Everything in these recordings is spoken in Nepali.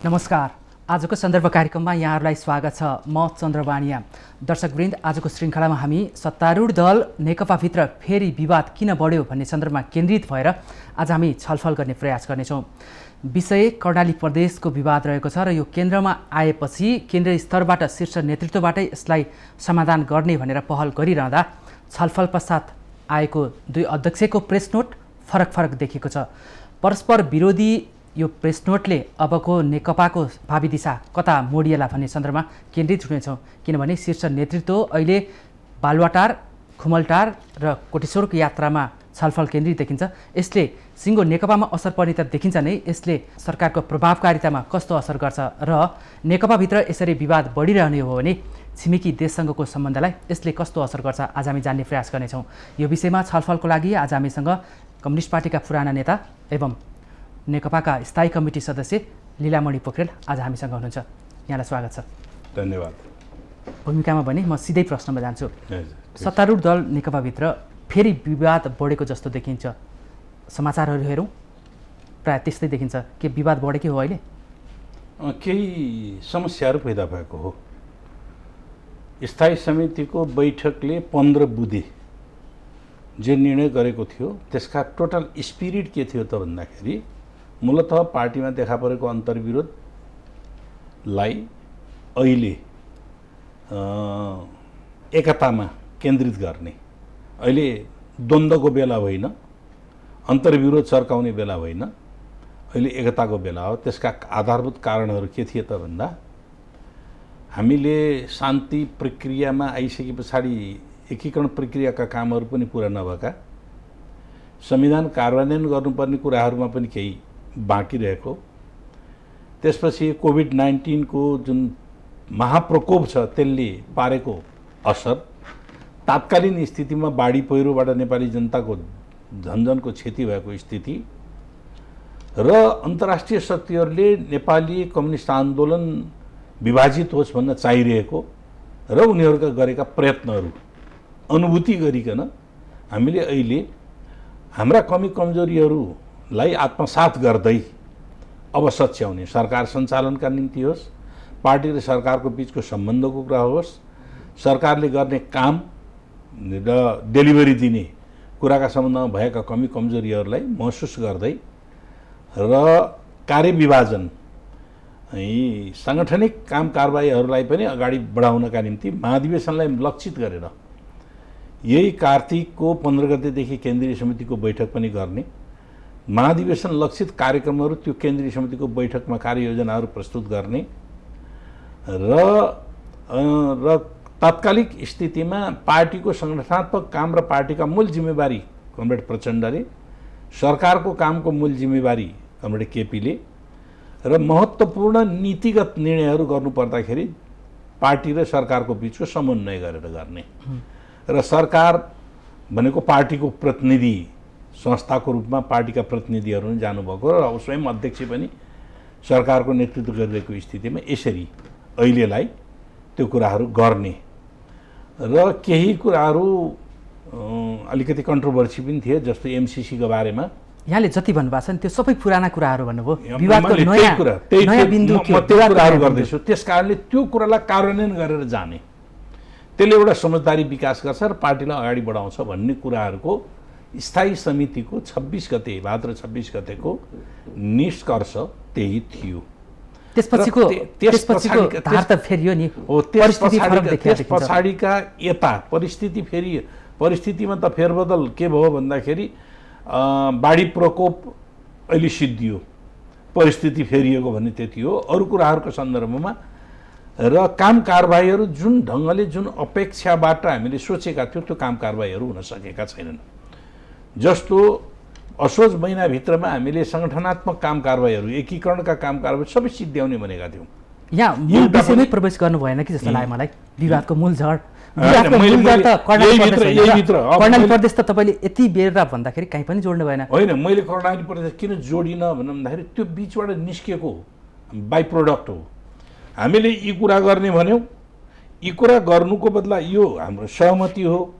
नमस्कार। आजको सन्दर्भ कार्यक्रममा यहाँहरूलाई स्वागत छ। म चन्द्रवाणिया। दर्शकवृन्द, आजको श्रृङ्खलामा हामी सत्तारूढ दल नेकपाभित्र फेरि विवाद किन बढ्यो भन्ने सन्दर्भमा केन्द्रित भएर आज हामी छलफल गर्ने प्रयास गर्नेछौँ। विषय कर्णाली प्रदेशको विवाद रहेको छ र यो केन्द्रमा आएपछि केन्द्रीय स्तरबाट शीर्ष नेतृत्वबाटै यसलाई समाधान गर्ने भनेर पहल गरिरहँदा छलफल पश्चात आएको दुई अध्यक्षको प्रेस नोट फरक देखेको छ। परस्पर विरोधी यो प्रेस नोटले अबको नेकपाको भावी दिशा कता मोडिएला भन्ने सन्दर्भमा केन्द्रित हुनेछौँ, किनभने शीर्ष नेतृत्व अहिले बालुवाटार, खुमलटार र कोटेश्वरको यात्रामा छलफल केन्द्रित देखिन्छ। यसले सिङ्गो नेकपामा असर पर्ने त देखिन्छ नै, यसले सरकारको प्रभावकारितामा कस्तो असर गर्छ र नेकपाभित्र यसरी विवाद बढिरहने हो भने छिमेकी देशसँगको सम्बन्धलाई यसले कस्तो असर गर्छ, आज हामी जान्ने प्रयास गर्नेछौँ। यो विषयमा छलफलको लागि आज हामीसँग कम्युनिस्ट पार्टीका पुराना नेता एवं नेकपाका स्थायी कमिटी सदस्य लीलामणि पोखरेल आज हामीसँग हुनुहुन्छ। यहाँलाई स्वागत छ। धन्यवाद। भूमिकामा भने म सिधै प्रश्नमा जान्छु। सत्तारूढ दल नेकपाभित्र फेरि विवाद बढेको जस्तो देखिन्छ। समाचारहरू हेरौँ प्रायः त्यस्तै देखिन्छ। के विवाद बढेकै हो अहिले? केही समस्याहरू पैदा भएको हो। स्थायी समितिको बैठकले 15 बुँदे जे निर्णय गरेको थियो त्यसका टोटल स्पिरिट के थियो त भन्दाखेरि मूलतः पार्टीमा देखा परेको अन्तर्विरोधलाई अहिले एकतामा केन्द्रित गर्ने, अहिले द्वन्द्वको बेला होइन, अन्तर्विरोध चर्काउने बेला होइन, अहिले एकताको बेला हो। त्यसका आधारभूत कारणहरू के थिए त भन्दा हामीले शान्ति प्रक्रियामा आइसके पछाडि एकीकरण प्रक्रियाका कामहरू पनि पुरा नभएका, संविधान कार्यान्वयन गर्नुपर्ने कुराहरूमा पनि केही बाँकी रहेको, त्यसपछि कोभिड-19 को जुन महाप्रकोप छ त्यसले पारेको असर, तात्कालीन स्थितिमा बाढी पहिरोबाट नेपाली जनताको झन्झनको क्षति भएको स्थिति र अन्तर्राष्ट्रिय शक्तिहरूले नेपाली कम्युनिस्ट आन्दोलन विभाजित होस् भन्न चाहिरहेको र उनीहरूका गरेका प्रयत्नहरू अनुभूति गरिकन हामीले अहिले हाम्रा कमी कमजोरीहरूलाई आत्मसात गर्दै अब सच्याउने, सरकार सञ्चालनका निम्ति होस्, पार्टी र सरकारको बिचको सम्बन्धको कुरा होस्, सरकारले गर्ने काम र डेलिभरी दिने कुराका सम्बन्धमा भएका कमी कमजोरीहरूलाई महसुस गर्दै र कार्यविभाजन यी साङ्गठनिक काम कारबाहीहरूलाई पनि अगाडि बढाउनका निम्ति महाधिवेशनलाई लक्षित गरेर यही कार्तिकको 15 गतेदेखि केन्द्रीय समितिको बैठक पनि गर्ने, महाधिवेशन लक्षित कार्यक्रमहरू त्यो केन्द्रीय समितिको बैठकमा कार्ययोजनाहरू प्रस्तुत गर्ने र तात्कालिक स्थितिमा पार्टीको सङ्गठनात्मक काम र पार्टीका मूल जिम्मेवारी कमरेड प्रचण्डले, सरकारको कामको मूल जिम्मेवारी कमरेड केपीले र महत्त्वपूर्ण नीतिगत निर्णयहरू गर्नुपर्दाखेरि पार्टी र सरकारको बिचको समन्वय गरेर गर्ने र सरकार भनेको पार्टीको प्रतिनिधि संस्थाको रूपमा पार्टीका प्रतिनिधिहरू पनि जानुभएको र स्वयं अध्यक्ष पनि सरकारको नेतृत्व गरिरहेको स्थितिमा यसरी अहिलेलाई त्यो कुराहरू गर्ने र केही कुराहरू अलिकति कन्ट्रोभर्सी पनि थिए, जस्तो एमसीसीको बारेमा यहाँले जति भन्नुभएको छ नि त्यो सबै पुराना कुराहरू भन्नुभयो। विवादको नयाँ बिन्दु कुराहरू गर्दैछु, त्यस कारणले त्यो कुरालाई कार्यान्वयन गरेर जाने, त्यसले एउटा समझदारी विकास गर्छ र पार्टीलाई अगाडि बढाउँछ भन्ने कुराहरूको स्थायी समितिको 26 गते भाद्र 26 गतेको निष्कर्ष त्यही थियो। त्यसपछाडिका यता परिस्थितिमा त फेरबदल के भयो भन्दाखेरि बाढी प्रकोप अहिले सिद्धियो, परिस्थिति फेरिएको भन्ने त्यति हो। अरू कुराहरूको सन्दर्भमा र काम कारबाहीहरू जुन ढङ्गले जुन अपेक्षाबाट हामीले सोचेका थियौँ त्यो काम कारबाहीहरू हुन सकेका छैनन्। जस्तो असोज महिनाभित्रमा हामीले सङ्गठनात्मक काम कारबाहीहरू, एकीकरणका काम कारबाही सबै सिद्ध्याउने भनेका थियौँ। यहाँ मूल विषयमै प्रवेश गर्नु भएन कि जस्तो लाग्यो मलाई। विवादको मूल जड कर्णाली प्रदेश त तपाईँले यति बेर भन्दाखेरि कहीँ पनि जोड्नु भएन। होइन, मैले कर्णाली प्रदेश किन जोडिनँ भन्दाखेरि त्यो बिचबाट निस्किएको बाई प्रोडक्ट हो। हामीले यी कुरा गर्ने भन्यौँ, यी कुरा गर्नुको बदला यो हाम्रो सहमति हो,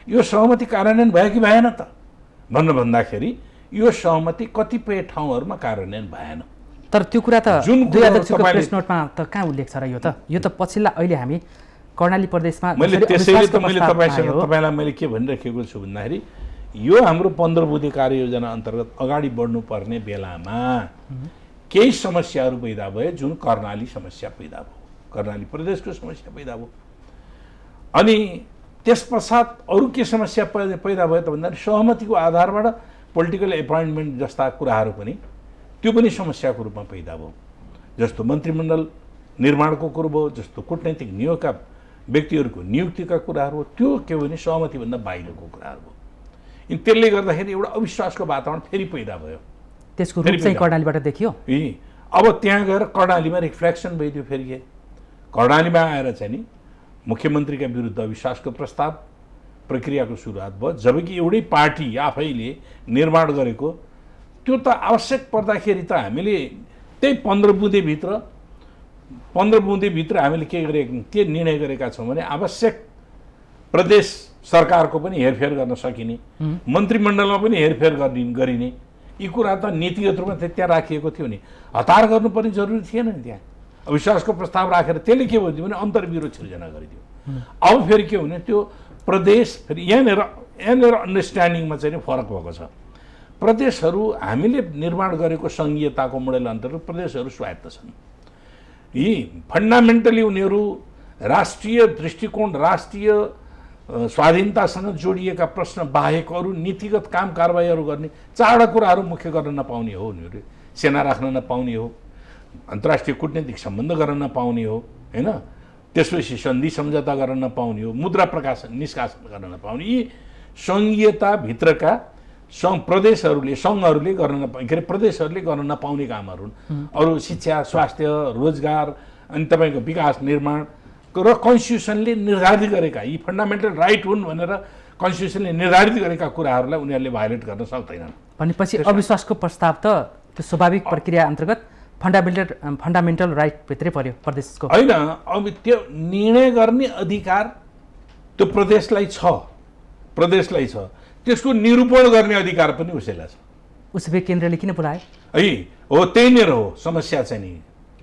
यो सहमति कार्यान्वयन भयो कि भएन त भन्दाखेरि यो सहमति कतिपय ठाउँहरूमा कार्यान्वयन भएन। तर त्यो कुरा त जुन दुई कुरो अध्यक्षको तपाईँले- प्रेस नोटमा त कहाँ उल्लेख छ र यो त पछिल्ला अहिले हामी कर्णाली प्रदेशमा मैले जसरी त्यसैले त अविश्वासको मैले प्रस्ताव तपाईँसँग आयो, तपाईँलाई मैले के भनिराखेको छु भन्दाखेरि यो हाम्रो 15 बुँदे कार्ययोजना अन्तर्गत अगाडि बढ्नुपर्ने बेलामा केही समस्याहरू पैदा भए, जुन कर्णाली समस्या पैदा भयो, कर्णाली प्रदेशको समस्या पैदा भयो। अनि त्यस पश्चात अरू के समस्या पैदा भयो त भन्दाखेरि सहमतिको आधारबाट पोलिटिकल एपोइन्टमेन्ट जस्ता कुराहरू पनि त्यो पनि समस्याको रूपमा पैदा भयो। जस्तो मन्त्रीमण्डल निर्माणको कुरो भयो, जस्तो कूटनैतिक नियोगका व्यक्तिहरूको नियुक्तिका कुराहरू हो, त्यो के भने सहमतिभन्दा बाहिरको कुराहरू हो। अनि त्यसले गर्दाखेरि एउटा अविश्वासको वातावरण फेरि पैदा भयो। त्यसको रूप चाहिँ कर्णालीबाट देखियो। अब त्यहाँ गएर कर्णालीमा रिफ्लेक्सन भइदियो फेरि के कर्णालीमा आएर चाहिँ नि मुख्यमन्त्रीका विरुद्ध अविश्वासको प्रस्ताव प्रक्रियाको सुरुवात भयो, जबकि एउटै पार्टी आफैले निर्माण गरेको त्यो त आवश्यक पर्दाखेरि त हामीले त्यही 15 बुँदेभित्र हामीले के निर्णय गरेका छौँ भने आवश्यक प्रदेश सरकारको पनि हेरफेर गर्न सकिने, मन्त्रीमण्डलमा पनि हेरफेर गरिने यी कुरा त नीतिगत रूपमा त्यहाँ राखिएको थियो नि। हतार गर्नुपर्ने जरुरी थिएन नि। त्यहाँ अविश्वासको प्रस्ताव राखेर त्यसले के भइदियो भने अन्तर्विरोध सृजना गरिदियो। अब फेरि के भने त्यो प्रदेश फेरि यहाँनिर अन्डरस्ट्यान्डिङमा चाहिँ फरक भएको छ। प्रदेशहरू हामीले निर्माण गरेको सङ्घीयताको मोडेल अन्तर्गत प्रदेशहरू स्वायत्त छन्। यी फन्डामेन्टली उनीहरू राष्ट्रिय दृष्टिकोण, राष्ट्रिय स्वाधीनतासँग जोडिएका प्रश्न बाहेक अरू नीतिगत काम कारबाहीहरू गर्ने चारवटा कुराहरू मुख्य गर्न नपाउने हो। उनीहरू सेना राख्न नपाउने हो, अन्तर्राष्ट्रिय कूटनीतिक सम्बन्ध गर्न नपाउने हो, होइन, त्यसपछि सन्धि सम्झौता गर्न नपाउने हो, मुद्रा प्रकाशन निष्कासन गर्न नपाउने, यी सङ्घीयताभित्रका सङ्घहरूले गर्न नपाउने, के अरे प्रदेशहरूले गर्न नपाउने कामहरू हुन्। अरू शिक्षा, स्वास्थ्य, रोजगार, अनि तपाईँको विकास निर्माण र कन्स्टिट्युसनले निर्धारित गरेका यी फन्डामेन्टल राइट हुन् भनेर कन्स्टिट्युसनले निर्धारित गरेका कुराहरूलाई उनीहरूले भायोलेट गर्न सक्दैनन्। भनेपछि अविश्वासको प्रस्ताव त त्यो स्वाभाविक प्रक्रिया अन्तर्गत फन्डामेन्टल राइट भित्रै पर्यो प्रदेशको, होइन। अब त्यो निर्णय गर्ने अधिकार त्यो प्रदेशलाई छ, त्यसको निरूपण गर्ने अधिकार पनि उसैलाई छ। उसै केन्द्रले किन बोलायो? है हो, त्यहीँनिर हो समस्या चाहिँ नि,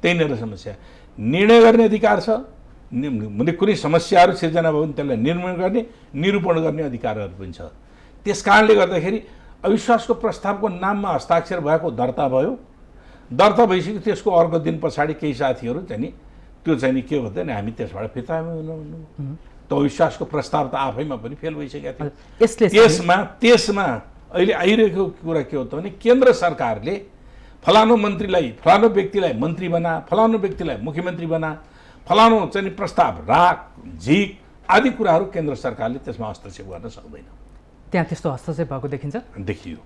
त्यहीँनिर समस्या। निर्णय गर्ने अधिकार छ, कुनै समस्याहरू सिर्जना भयो भने त्यसलाई निर्माण गर्ने, निरूपण गर्ने अधिकारहरू पनि छ। त्यस कारणले गर्दाखेरि अविश्वासको प्रस्तावको नाममा हस्ताक्षर भएको दर्ता भयो, दर्ता भइसक्यो, त्यसको अर्को दिन पछाडि केही साथीहरू चाहिँ नि त्यो चाहिँ नि के भन्दैन, हामी त्यसबाट फिर्ता भन्नु। त्यो अविश्वासको प्रस्ताव त आफैमा पनि फेल भइसकेको थियो। त्यसमा अहिले आइरहेको कुरा के हो त भने केन्द्र सरकारले फलानु मन्त्रीलाई, फलानु व्यक्तिलाई मन्त्री बना, फलानु व्यक्तिलाई मुख्यमन्त्री बना, फलानु चाहिँ प्रस्ताव राख, झिक आदि कुराहरू केन्द्र सरकारले त्यसमा हस्तक्षेप गर्न सक्दैन। त्यहाँ त्यस्तो हस्तक्षेप भएको देखियो।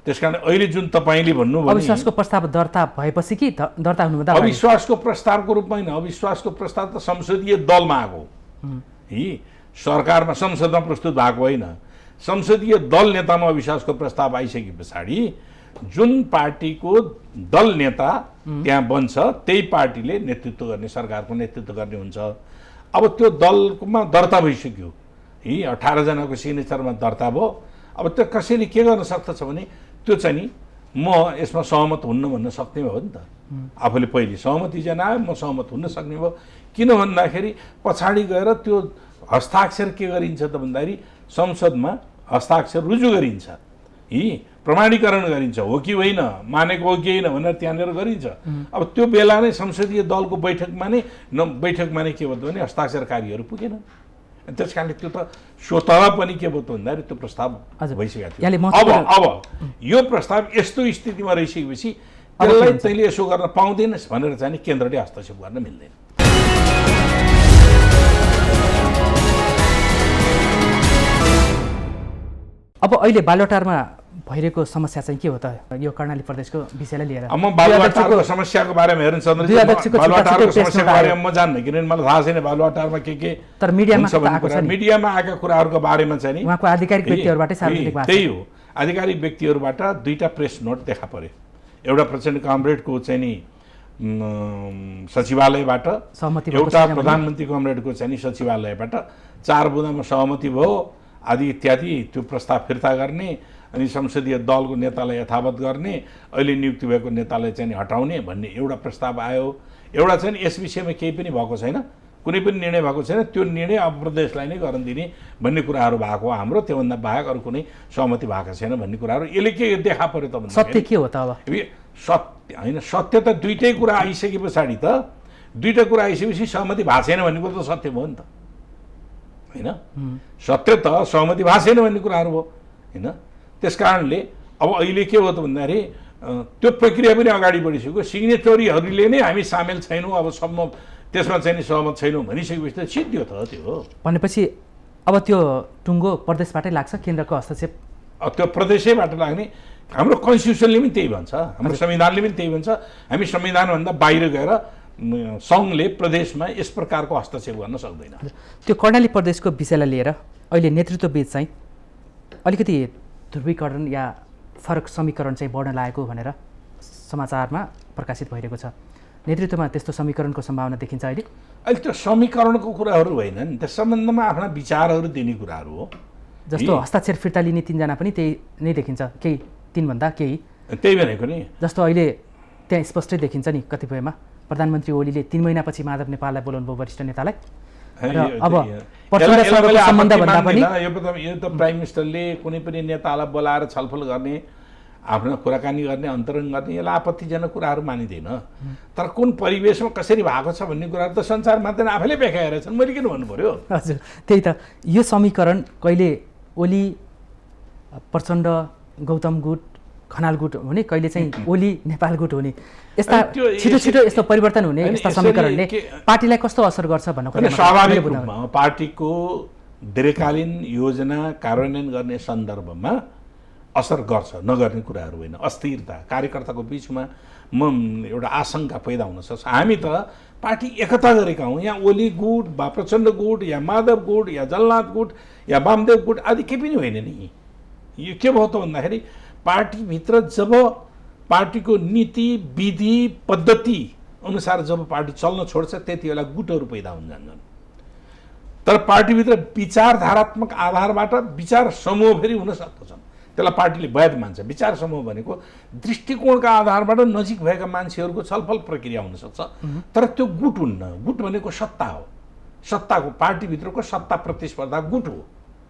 त्यसकारण अहिले जुन तपाईँले भन्नुभयो अविश्वासको प्रस्ताव दर्ता भएपछि कि दर्ता हुनुभन्दा अविश्वासको प्रस्तावको रूपमा होइन, अविश्वासको प्रस्ताव त संसदीय दलमा आएको, यी सरकारमा संसदमा प्रस्तुत भएको होइन। संसदीय दल नेतामा अविश्वासको प्रस्ताव आइसके पछाडि जुन पार्टीको दल नेता त्यहाँ बन्छ त्यही पार्टीले नेतृत्व गर्ने, सरकारको नेतृत्व गर्ने हुन्छ। अब त्यो दलमा दर्ता भइसक्यो, यी 18 जनाको सिग्नेचरमा दर्ता भयो। अब त्यो कसैले के गर्न सक्दछ भने त्यो चाहिँ नि म यसमा सहमत हुन्न भन्न सक्ने भयो नि त। आफूले पहिले सहमति जनायो, म सहमत हुन सक्ने भयो। किन भन्दाखेरि पछाडि गएर त्यो हस्ताक्षर के गरिन्छ त भन्दाखेरि संसदमा हस्ताक्षर रुजु गरिन्छ, यी प्रमाणीकरण गरिन्छ, हो कि होइन, मानेको हो कि होइन भनेर त्यहाँनिर गरिन्छ। अब त्यो बेला नै संसदीय दलको बैठकमा नै के भयो भने हस्ताक्षरकारीहरू पुगेन। त्यस कारणले त्यो त स्वतः पनि के भयो भन्दाखेरि त्यो प्रस्ताव भइसकेको थियो। अब यो प्रस्ताव यस्तो स्थितिमा रहिसकेपछि त्यसलाई तैँले यसो गर्न पाउँदैनस् भनेर चाहिँ केन्द्रले हस्तक्षेप गर्न मिल्दैन। अब अहिले बालुवाटारमा भइरहेको समस्या चाहिँ के हो त यो कर्णाली प्रदेशको विषयलाई लिएर? म बालुवाटारको समस्याको बारेमा हेर्न चन्द्रजी, बालुवाटारको समस्याको बारेमा म जान्न, किनभने मलाई थाहा छैन बालुवाटारमा के तर मिडियामा आएका कुराहरूको बारेमा चाहिँ नि उहाँको आधिकारिक व्यक्तिहरूबाटै सार्वजनिक भएको त्यही हो। आधिकारिक व्यक्तिहरूबाट दुईटा प्रेस नोट देखा पर्यो। एउटा प्रचण्ड कमरेडको चाहिँ नि सचिवालयबाट, एउटा प्रधानमन्त्री कमरेडको चाहिँ नि सचिवालयबाट 4 बुँदामा सहमति भयो आदि इत्यादि, त्यो प्रस्ताव फिर्ता गर्ने अनि संसदीय दलको नेतालाई यथावत गर्ने, अहिले नियुक्ति भएको नेतालाई चाहिँ हटाउने भन्ने एउटा प्रस्ताव आयो। एउटा चाहिँ यस विषयमा केही पनि भएको छैन, कुनै पनि निर्णय भएको छैन, त्यो निर्णय अब प्रदेशलाई नै गर्न दिने भन्ने कुराहरू भएको हाम्रो, त्योभन्दा बाहेक अरू कुनै सहमति भएको छैन भन्ने कुराहरू। यसले के देखा पर्यो त भन्दा सत्य के हो त अब? सत्य होइन, सत्य त दुइटै कुरा आइसके पछाडि त दुईवटा कुरा आइसकेपछि सहमति भएको छैन भन्ने कुरो त सत्य भयो नि त होइन। सत्य त सहमति भएको छैन भन्ने कुराहरू भयो होइन। त्यस कारणले अब अहिले के हो त भन्दाखेरि त्यो प्रक्रिया पनि अगाडि बढिसक्यो। सिग्नेचरीहरूले नै हामी सामेल छैनौँ, अब सम्म त्यसमा चाहिँ नि सहमत छैनौँ भनिसकेपछि त सिद्धियो त त्यो भनेपछि अब त्यो टुङ्गो प्रदेशबाटै लाग्छ, केन्द्रको हस्तक्षेप त्यो प्रदेशैबाट लाग्ने। हाम्रो कन्स्टिट्युसनले पनि त्यही भन्छ, हाम्रो संविधानले पनि त्यही भन्छ। हामी संविधानभन्दा बाहिर गएर सङ्घले प्रदेशमा यस प्रकारको हस्तक्षेप गर्न सक्दैन। त्यो कर्णाली प्रदेशको विषयलाई लिएर अहिले नेतृत्वबीच चाहिँ अलिकति ध्रुवीकरण या फरक समीकरण चाहिँ बढ्न लागेको भनेर समाचारमा प्रकाशित भइरहेको छ। नेतृत्वमा त्यस्तो समीकरणको सम्भावना देखिन्छ अहिले? अहिले त्यो समीकरणको कुराहरू होइन नि, त्यस सम्बन्धमा आफ्ना विचारहरू दिने कुराहरू हो। जस्तो हस्ताक्षर फिर्ता लिने 3 जना पनि त्यही नै देखिन्छ, केही 3 भन्दा केही त्यही भनेको नि। जस्तो अहिले त्यहाँ स्पष्टै देखिन्छ नि कतिपयमा प्रधानमन्त्री ओलीले 3 महिनापछि माधव नेपाललाई बोलाउनु भयो, वरिष्ठ नेतालाई। अब प्रचण्डसँगको सम्बन्ध भन्दा पनि यो त प्राइम मिनिस्टरले कुनै पनि नेतालाई बोलाएर छलफल गर्ने, आफ्नो कुराकानी गर्ने, अन्तरण गर्ने, यसलाई आपत्तिजनक कुराहरू मानिँदैन। तर कुन परिवेशमा कसरी भएको छ भन्ने कुराहरू त सञ्चार माध्यम आफैले व्याख्याएर छन्, मैले किन भन्नु पर्यो? हजुर, त्यही त। यो समीकरण कहिले ओली प्रचण्ड गौतम गुट खनाल गुट हुने, कहिले चाहिँ ओली नेपाल गुट हुने, यस्ता छिटो छिटो यस्तो परिवर्तन हुने यस्ता समीकरणले पार्टीलाई कस्तो असर गर्छ भन्नु खोजेको? स्वाभाविक रूपमा पार्टीको दीर्घकालीन योजना कार्यान्वयन गर्ने सन्दर्भमा असर गर्छ, नगर्ने कुराहरू होइन। अस्थिरता कार्यकर्ताको बिचमा एउटा आशंका पैदा हुन सक्छ। हामी त पार्टी एकता गरेका हौँ। यहाँ ओली गुट वा प्रचण्ड गुट या माधव गुट या जलनाथ गुट या वामदेव गुट आदि केही पनि होइन नि। यो के भयो त भन्दाखेरि पार्टीभित्र जब पार्टीको नीति विधि पद्धति अनुसार जब पार्टी चल्न छोड्छ त्यति बेला गुटहरू पैदा हुन जान्छन्। तर पार्टीभित्र विचारधारात्मक आधारबाट विचार समूह फेरि हुन सक्दछन्, त्यसलाई पार्टीले वैध मान्छ। विचार समूह भनेको दृष्टिकोणका आधारबाट नजिक भएका मान्छेहरूको छलफल प्रक्रिया हुनसक्छ, तर त्यो गुट हुन्न। गुट भनेको सत्ता हो, सत्ताको पार्टीभित्रको सत्ता प्रतिस्पर्धा गुट हो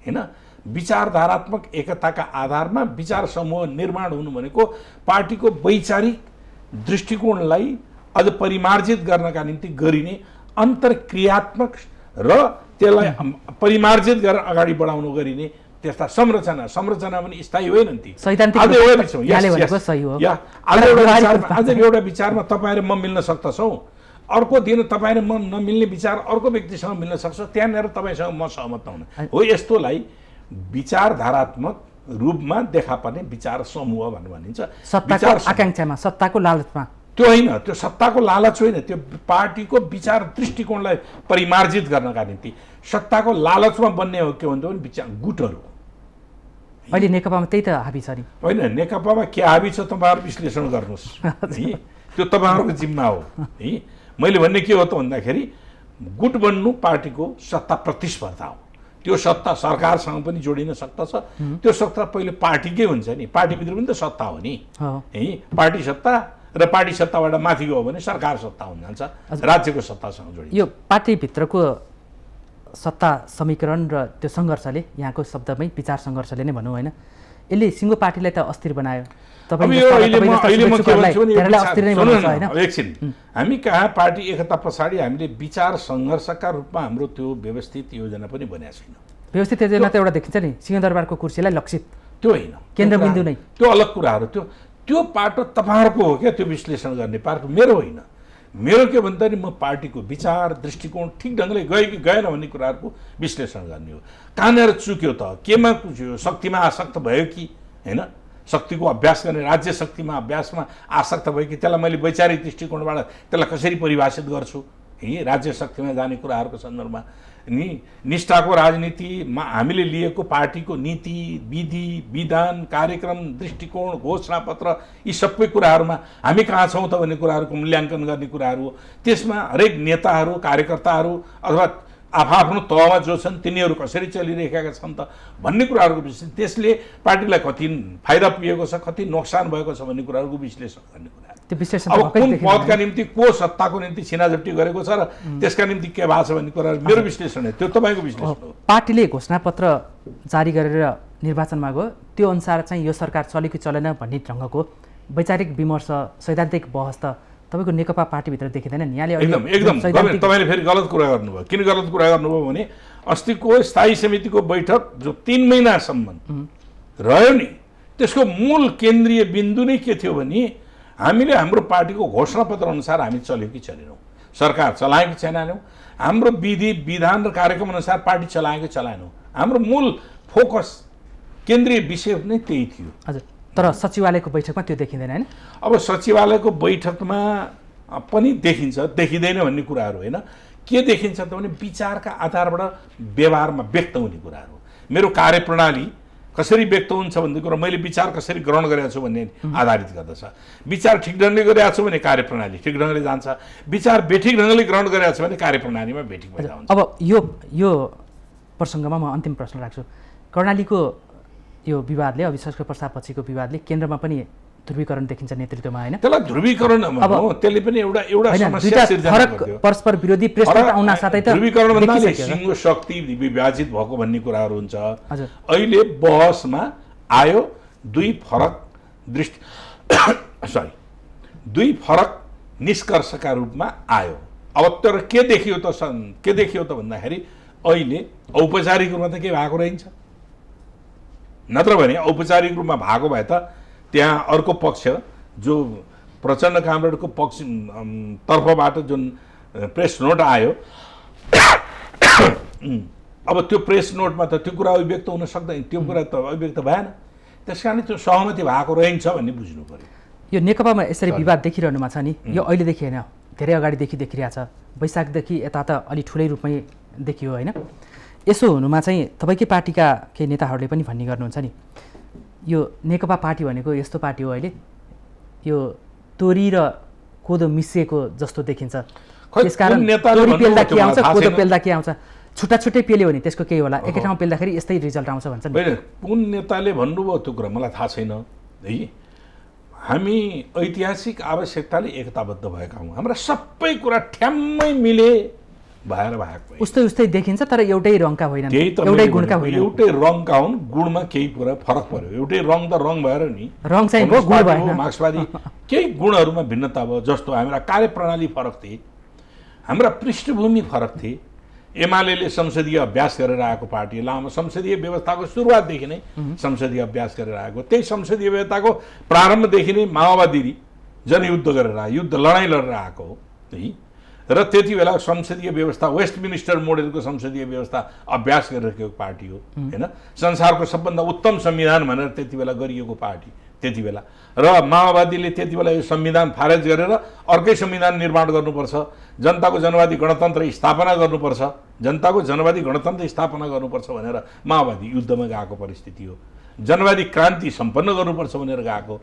होइन। विचारधारात्मक एकताका आधारमा विचार समूह निर्माण हुनु भनेको पार्टीको वैचारिक दृष्टिकोणलाई अझ परिमार्जित गर्नका निम्ति गरिने अन्तर्क्रियात्मक र त्यसलाई परिमार्जित गरेर अगाडि बढाउनु गरिने त्यस्ता संरचना पनि स्थायी होइन ती। आज एउटा विचारमा तपाईँ र म मिल्न सक्दछौँ, अर्को दिन तपाईँ र म नमिल्ने विचार अर्को व्यक्तिसँग मिल्न सक्छ, त्यहाँनिर तपाईँसँग म सहमत नहुने हो। यस्तोलाई विचारधारात्मक रूपमा देखा पर्ने विचार समूह भनेर भनिन्छ। सत्ताको आकांक्षामा, सत्ताको लालचमा त्यो होइन, त्यो सत्ताको लालच होइन, त्यो पार्टीको विचार दृष्टिकोणलाई परिमार्जित गर्नका निम्ति सत्ताको लालचमा बन्ने हो के भन्दा पनि विचार गुटहरू। अहिले नेकपामा त्यही त हाबी छ नि? होइन, नेकपामा के हाबी छ तपाईँहरू विश्लेषण गर्नुहोस् है, त्यो तपाईँहरूको जिम्मा हो है। मैले भन्ने के हो त भन्दाखेरि गुट बन्नु पार्टीको सत्ता प्रतिस्पर्धा हो। त्यो सत्ता सरकारसँग पनि जोडिन सक्दछ, त्यो सत्ता पहिले पार्टीकै हुन्छ नि, पार्टीभित्र पनि त सत्ता हो नि है। पार्टी सत्ता र पार्टी सत्ताबाट माथि गयो भने सरकार सत्ता हुन जान्छ, राज्यको सत्तासँग जोडिन्छ। यो पार्टीभित्रको सत्ता समीकरण र त्यो सङ्घर्षले, यहाँको शब्दमै विचार सङ्घर्षले नै भनौँ होइन, यसले सिङ्गो पार्टीलाई त अस्थिर बनायो। एकछिन, हामी कहाँ पार्टी एकता पछाडि हामीले विचार सङ्घर्षका रूपमा हाम्रो त्यो व्यवस्थित योजना पनि बनेको छैन। व्यवस्थित योजना त एउटा देखिन्छ नि, सिंहदरबारको कुर्सीलाई लक्षित, त्यो होइन, केन्द्रबिन्दु नै, त्यो अलग कुराहरू। त्यो पाटो तपाईँहरूको हो क्या, त्यो विश्लेषण गर्ने पाटो मेरो होइन। मेरो के भन्दा नि म पार्टीको विचार दृष्टिकोण ठिक ढङ्गले गयो कि गएन भन्ने कुराहरूको विश्लेषण गर्ने हो। कहाँनिर चुक्यो त, केमा चुक्यो, शक्तिमा आसक्त भयो कि होइन, शक्तिको अभ्यास गर्ने, राज्य शक्तिमा अभ्यासमा आसक्त भयो कि, त्यसलाई मैले वैचारिक दृष्टिकोणबाट त्यसलाई कसरी परिभाषित गर्छु है। राज्य शक्तिमा जाने कुराहरूको सन्दर्भमा नि निष्ठाको राजनीतिमा हामीले लिएको पार्टीको नीति विधि विधान कार्यक्रम दृष्टिकोण घोषणापत्र यी सबै कुराहरूमा हामी कहाँ छौँ त भन्ने कुराहरूको मूल्याङ्कन गर्ने कुराहरू हो। त्यसमा हरेक नेताहरू कार्यकर्ताहरू अथवा आफ्नो तहमा जो छन् तिनीहरू कसरी चलिरहेका छन् त भन्ने कुराहरूको विश्लेषण, त्यसले पार्टीलाई कति फाइदा पुगेको छ कति नोक्सान भएको छ भन्ने कुराहरूको विश्लेषण गर्ने कुरा। त्यो विश्लेषण अब कुन पदका निम्ति को सत्ताको निम्ति छिनाझपटी गरेको छ र त्यसका निम्ति के भएको छ भन्ने कुरा मेरो विश्लेषण हो, त्यो तपाईँको विश्लेषण हो। पार्टीले घोषणापत्र जारी गरेर निर्वाचनमा गयो, त्यो अनुसार चाहिँ यो सरकार चल्यो कि चलेन भन्ने ढङ्गको वैचारिक विमर्श सैद्धान्तिक बहस त तपाईँको नेकपा पार्टीभित्र देखिँदैन नि? यहाँले एकदम तपाईँले फेरि गलत कुरा गर्नुभयो। किन गलत कुरा गर्नुभयो भने अस्तिको स्थायी समितिको बैठक जो 3 महिनासम्म रह्यो नि, त्यसको मूल केन्द्रीय बिन्दु नै के थियो भने हामीले हाम्रो पार्टीको घोषणापत्र अनुसार हामी चल्यौँ कि चलेनौँ, सरकार चलायो कि चलाएनौँ, हाम्रो विधि विधान र कार्यक्रम अनुसार पार्टी चलायो कि चलाएनौँ, हाम्रो मूल फोकस केन्द्रीय विषय नै त्यही थियो। हजुर, तर सचिवालयको बैठकमा त्यो देखिँदैन हैन? अब सचिवालयको बैठकमा पनि देखिन्छ देखिँदैन भन्ने कुराहरू होइन, के देखिन्छ त भने विचारका आधारबाट व्यवहारमा व्यक्त हुने कुराहरू। मेरो कार्यप्रणाली कसरी व्यक्त हुन्छ भन्ने कुरा, मैले विचार कसरी ग्रहण गरेको छु भन्ने आधारित गर्दछ। विचार ठिक ढङ्गले गरेको छु भने कार्यप्रणाली ठिक ढङ्गले जान्छ, विचार बेठिक ढङ्गले ग्रहण गरेको छु भने कार्यप्रणालीमा बेठिक भएर जान्छ। अब यो प्रसङ्गमा म अन्तिम प्रश्न राख्छु। कर्णालीको यो विवादले, अविश्वासको प्रस्तावपछिको विवादले केन्द्रमा पनि ध्रुवीकरण देखिन्छ नेतृत्वमा हैन? त्यसलाई ध्रुवीकरण त्यसले पनि एउटा समस्या सिर्जना गर्यो। परस्पर विरोधी प्रेसमा आउन साथै त ध्रुवीकरण भन्नाले सिङ्गो शक्ति विभाजित भएको भन्ने कुराहरू हुन्छ। अहिले बहसमा आयो दुई फरक निष्कर्षका रूपमा आयो। अब तर के देखियो त भन्दाखेरि अहिले औपचारिक रूपमा त के भएको रहन्छ, नत्र भने औपचारिक रूपमा भएको भए त त्यहाँ अर्को पक्ष जो प्रचण्ड कामरेडको पक्ष तर्फबाट जुन प्रेस नोट आयो अब त्यो प्रेस नोटमा त त्यो कुरा अभिव्यक्त हुन सक्दैन, त्यो कुरा त अभिव्यक्त भएन, त्यस कारण त्यो सहमति भएको रहन्छ भन्ने बुझ्नु पर्यो। यो नेकपामा यसरी विवाद देखिरहनुमा छ नि, यो अहिलेदेखि होइन धेरै अगाडिदेखि देखिरहेछ, वैशाखदेखि यता त अलि ठुलै रूपमै देखियो होइन? यसो हुनुमा चाहिँ तपाईँकै पार्टीका केही नेताहरूले पनि भन्ने गर्नुहुन्छ नि, यो नेकपा पार्टी भनेको यस्तो पार्टी हो अहिले यो तोरी र कोदो मिसिएको जस्तो देखिन्छ, त्यसकारण तोरी पेल्दा के आउँछ कोदो पेल्दा के आउँछ, छुट्टा छुट्टै पेल्यो भने त्यसको केही होला, एकै ठाउँ पेल्दाखेरि यस्तै रिजल्ट आउँछ भन्छ नि। कुन नेताले भन्नुभयो त्यो कुरा मलाई थाहा छैन है। हामी ऐतिहासिक आवश्यकताले एकताबद्ध भएका हौँ, हाम्रा सबै कुरा ठ्याम्मै मिले भएर भएको उस्तै देखिन्छ, तर एउटै रङका होइन, एउटै गुणका होइन, एउटै रङका हुन्, गुणमा केही कुरा फरक पर्यो। एउटै रङ त रङ भएर नि, रङ चाहिँ गुण भएन, मार्क्सवादी केही गुणहरूमा भिन्नता भयो। जस्तो हाम्रा कार्यप्रणाली फरक थिए, हाम्रा पृष्ठभूमि फरक थिए। एमाले संसदीय अभ्यास गरेर आएको पार्टी, लामो संसदीय व्यवस्थाको सुरुवातदेखि नै संसदीय अभ्यास गरेर आएको, त्यही संसदीय व्यवस्थाको प्रारम्भदेखि नै माओवादी जनयुद्ध गरेर युद्ध लडाइँ लडेर आएको हो है। र त्यति बेला संसदीय व्यवस्था वेस्टमिनिस्टर मोडेलको संसदीय व्यवस्था अभ्यास गरिरहेको पार्टी हो होइन। संसारको सबभन्दा उत्तम संविधान भनेर त्यति बेला गरिएको पार्टी त्यति बेला, र माओवादीले त्यति बेला यो संविधान खारेज गरेर अर्कै संविधान निर्माण गर्नुपर्छ, जनताको जनवादी गणतन्त्र स्थापना गर्नुपर्छ, जनताको जनवादी गणतन्त्र स्थापना गर्नुपर्छ भनेर माओवादी युद्धमा गएको परिस्थिति हो। जनवादी क्रान्ति सम्पन्न गर्नुपर्छ भनेर गएको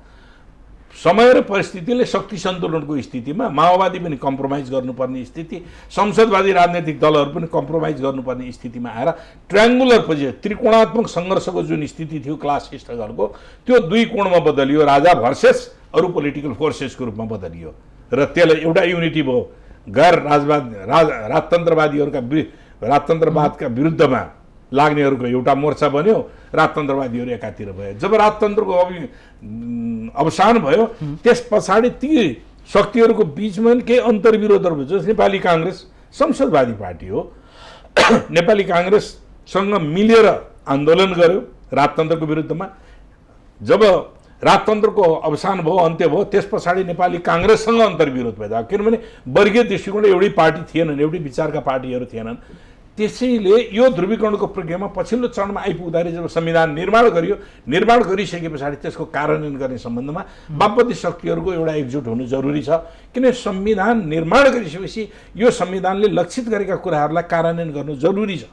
समय र परिस्थितिले शक्ति सन्तुलनको स्थितिमा माओवादी पनि कम्प्रोमाइज गर्नुपर्ने स्थिति, संसदवादी राजनैतिक दलहरू पनि कम्प्रोमाइज गर्नुपर्ने स्थितिमा आएर ट्रायङ्गुलर पोजिसन, त्रिकोणात्मक सङ्घर्षको जुन स्थिति थियो क्लास स्ट्रगलको, त्यो दुई कोणमा बदलियो, राजा भर्सेस अरू पोलिटिकल फोर्सेसको रूपमा बदलियो र त्यसलाई एउटा युनिटी भयो। गैर राजतन्त्रवादका विरुद्धमा लाग्नेहरूको एउटा मोर्चा बन्यो, राजतन्त्रवादीहरू एकातिर भए। जब राजतन्त्रको अवसान भयो त्यस पछाडि ती शक्तिहरूको बिचमा केही अन्तर्विरोधहरू भयो। जस नेपाली काङ्ग्रेस संसदवादी पार्टी हो, नेपाली काङ्ग्रेससँग मिलेर आन्दोलन गर्यो राजतन्त्रको विरुद्धमा। जब राजतन्त्रको अवसान भयो, अन्त्य भयो, त्यस पछाडि नेपाली काङ्ग्रेससँग अन्तर्विरोध भइदियो, किनभने वर्गीय दृष्टिकोण एउटै पार्टी थिएनन्, एउटै विचारका पार्टीहरू थिएनन्। त्यसैले यो ध्रुवीकरणको प्रक्रियामा पछिल्लो चरणमा आइपुग्दाखेरि जब संविधान निर्माण गरिसके पछाडि त्यसको कार्यान्वयन गर्ने सम्बन्धमा वामपन्थी शक्तिहरूको एउटा एकजुट हुनु जरुरी छ। किन संविधान निर्माण गरिसकेपछि यो संविधानले लक्षित गरेका कुराहरूलाई कार्यान्वयन गर्नु जरुरी छ।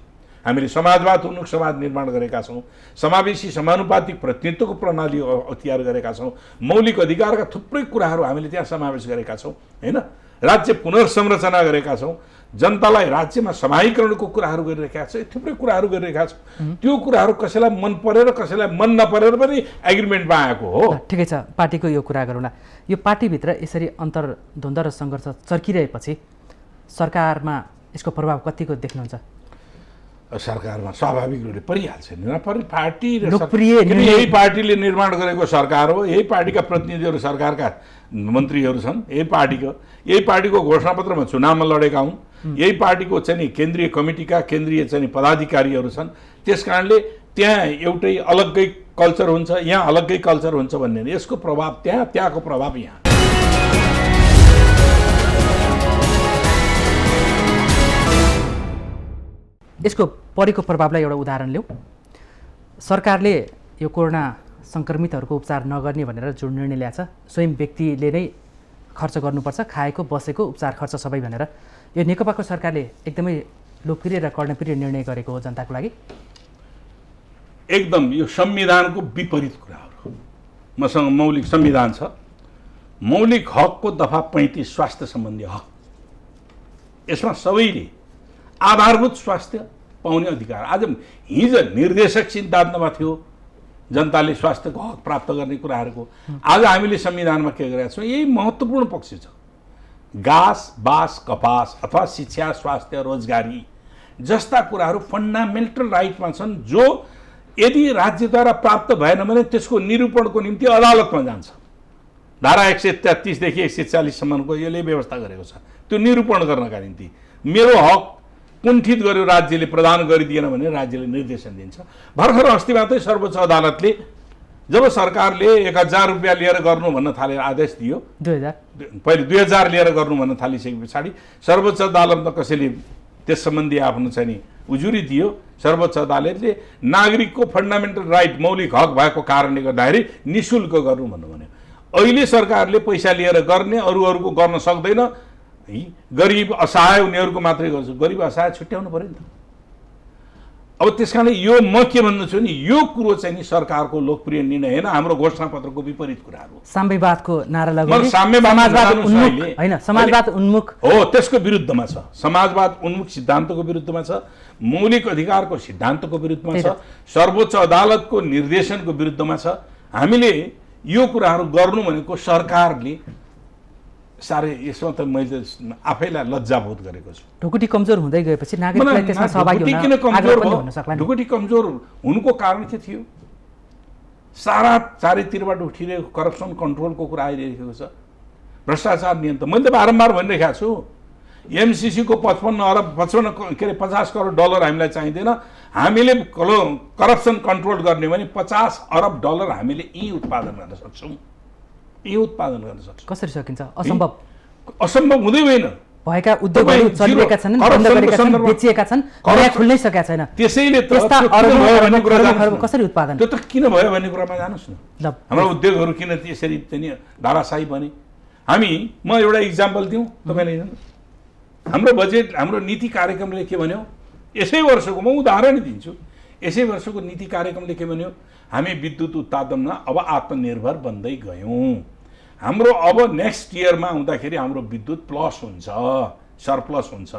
हामीले समाजवाद उन्मुख समाज निर्माण गरेका छौँ, समावेशी समानुपातिक प्रतिनिधित्वको प्रणाली अख्तियार गरेका छौँ, मौलिक अधिकारका थुप्रै कुराहरू हामीले त्यहाँ समावेश गरेका छौँ होइन। राज्य पुनर्संरचना गरेका छौँ, जनतालाई राज्यमा समाहीकरणको कुराहरू गरिरहेका छौँ, थुप्रै कुराहरू गरिरहेका छौँ। त्यो कुराहरू कसैलाई मन परेर कसैलाई मन नपरेर पनि एग्रिमेन्टमा आएको हो। ठिकै छ, पार्टीको यो कुरा गरौँला। यो पार्टीभित्र यसरी अन्तर्द्वन्द्व र सङ्घर्ष चर्किरहेपछि सरकारमा यसको प्रभाव कतिको देख्नुहुन्छ? सरकारमा स्वाभाविक रूपले परिहाल्छ नि, नपरि पार्टी र लोकप्रिय यही पार्टीले निर्माण गरेको सरकार हो, यही पार्टीका प्रतिनिधिहरू सरकारका मन्त्रीहरू छन्, यही पार्टीको घोषणापत्रमा चुनावमा लडेका हुन्, यही पार्टीको चाहिँ नि केन्द्रीय कमिटीका केन्द्रीय चाहिँ पदाधिकारीहरू छन्। त्यस कारणले त्यहाँ एउटै अलग्गै कल्चर हुन्छ, यहाँ अलग्गै कल्चर हुन्छ भन्ने यसको प्रभाव त्यहाँको प्रभाव यहाँ। यसको परेको प्रभावलाई एउटा उदाहरण लिउँ। सरकारले यो कोरोना सङ्क्रमितहरूको उपचार नगर्ने भनेर जुन निर्णय ल्याएको छ, स्वयं व्यक्तिले नै खर्च गर्नुपर्छ, खाएको बसेको उपचार खर्च सबै भनेर, यो नेकपाको सरकारले एकदमै लोकप्रिय र कर्णप्रिय निर्णय गरेको हो जनताको लागि। एकदम यो संविधानको विपरीत कुराहरू। मसँग मौलिक संविधान छ, मौलिक हकको दफा 35 स्वास्थ्य सम्बन्धी हक। यसमा सबैले आधारभूत स्वास्थ्य पाउने अधिकार। आज हिजो निर्देशक सिद्धान्तमा थियो जनताले स्वास्थ्यको हक प्राप्त गर्ने कुराहरूको, आज हामीले संविधानमा के गरेका छौँ, यही महत्त्वपूर्ण पक्ष छ। घाँस बाँस कपास अथवा शिक्षा स्वास्थ्य रोजगारी जस्ता कुराहरू फन्डामेन्टल राइटमा छन्, जो यदि राज्यद्वारा प्राप्त भएन भने त्यसको निरूपणको निम्ति अदालतमा जान्छ। धारा 133 देखि 140 सम्मको यसले व्यवस्था गरेको छ त्यो निरूपण गर्नका निम्ति। मेरो हक कुण्ठित गर्यो राज्यले, प्रदान गरिदिएन भने राज्यले निर्देशन दिन्छ। भर्खर अस्ति मात्रै सर्वोच्च अदालतले जब सरकारले 1000 रुपियाँ लिएर गर्नु भन्न थालेर आदेश दियो, 2000 पहिले 2000 लिएर गर्नु भन्न थालिसके पछाडि सर्वोच्च अदालतमा कसैले त्यस सम्बन्धी आफ्नो चाहिँ नि उजुरी दियो। सर्वोच्च अदालतले नागरिकको फन्डामेन्टल राइट मौलिक हक भएको कारणले गर्दाखेरि निःशुल्क गर्नु भन्नु भन्यो। अहिले सरकारले पैसा लिएर गर्ने, अरूको गर्न सक्दैन, गरिब असहाय उनीहरूको मात्रै गर्छ। गरिब असहाय छुट्याउनु पर्यो नि त। अब त्यस कारणले यो म के भन्छु नि, यो कुरो चाहिँ नि सरकारको लोकप्रिय निर्णय होइन, हाम्रो घोषणापत्रको विपरीत कुराहरू। साम्यवादको नारा लगाउने, समाजवाद उन्मुख हो, त्यसको विरुद्धमा छ। समाजवाद उन्मुख सिद्धान्तको विरुद्धमा छ, मौलिक अधिकारको सिद्धान्तको विरुद्धमा छ, सर्वोच्च अदालतको निर्देशनको विरुद्धमा छ। हामीले यो कुराहरू गर्नु भनेको सरकारले साह्रै यसमा त मैले आफैलाई लज्जाबोध गरेको छु। ढुकुटी कमजोर हुँदै गएपछि नागरिकलाई त्यसमा सहभागी हुन सक्ला। ढुकुटी कमजोर हुनुको कारण के थियो? चारैतिरबाट उठिरहेको करप्सन कन्ट्रोलको कुरा आइरहेको छ, भ्रष्टाचार नियन्त्रण। मैले त बारम्बार भनिरहेको छु, एमसिसीको 50 करोड डलर हामीलाई चाहिँदैन। हामीले करप्सन कन्ट्रोल गर्ने भने 50 अरब डलर हामीले यी उत्पादन गर्न सक्छौँ। कसरी सकिन्छ? असम्भव हुँदै होइन। भएका उद्योगहरू चलिरहेका छन्, बन्द गरेका छन्, बेचिएका छन्, नयाँ खुल्नै सकेका छैन। त्यसैले कसरी उत्पादन त्यो त किन भयो भन्ने कुरामा जानुहोस् न। हाम्रो उद्योगहरू किन यसरी चाहिँ धाराशाही बने? म एउटा इक्जाम्पल दिउँ तपाईँले। हाम्रो बजेट, हाम्रो नीति कार्यक्रमले के भन्यो? यसै वर्षको म उदाहरण दिन्छु। यसै वर्षको नीति कार्यक्रमले के भन्यो? हामी विद्युत उत्पादनमा अब आत्मनिर्भर बन्दै गयौँ। हाम्रो अब नेक्स्ट इयरमा आउँदाखेरि हाम्रो विद्युत प्लस हुन्छ, सरप्लस हुन्छ।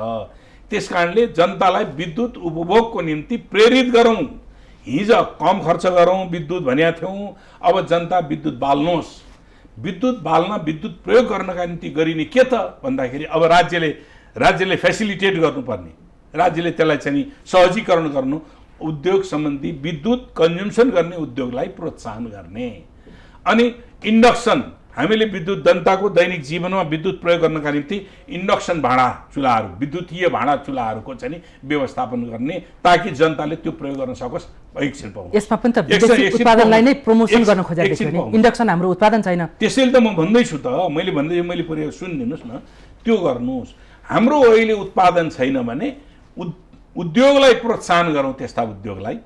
त्यस कारणले जनतालाई विद्युत उपभोगको निम्ति प्रेरित गरौँ। हिजो कम खर्च गरौँ विद्युत भनेका थियौँ, अब जनता विद्युत बाल्नुहोस्। विद्युत बाल्न, विद्युत प्रयोग गर्नका निम्ति गरिने के त भन्दाखेरि अब राज्यले फेसिलिटेट गर्नुपर्ने, राज्यले त्यसलाई चाहिँ सहजीकरण गर्नु, उद्योग सम्बन्धी विद्युत कन्ज्युम्सन गर्ने उद्योगलाई प्रोत्साहन गर्ने। अनि इन्डक्सन, हामीले विद्युत जनताको दैनिक जीवनमा विद्युत प्रयोग गर्नका निम्ति इन्डक्सन भाँडा चुल्हाहरू, विद्युतीय भाँडा चुल्हाहरूको चाहिँ व्यवस्थापन गर्ने, ताकि जनताले त्यो प्रयोग गर्न सकोस्। एकछिन पाउँ, यसमा पनि त विदेशी उत्पादनलाई नै प्रमोसन गर्न खोजेको थियो नि। इन्डक्सन हाम्रो उत्पादन छैन। त्यसैले त म भन्दैछु त, मैले पुरै सुनिदिनुहोस् न, त्यो गर्नुहोस्। हाम्रो अहिले उत्पादन छैन भने उद्योगलाई प्रोत्साहन गरौँ। त्यस्ता उद्योगलाई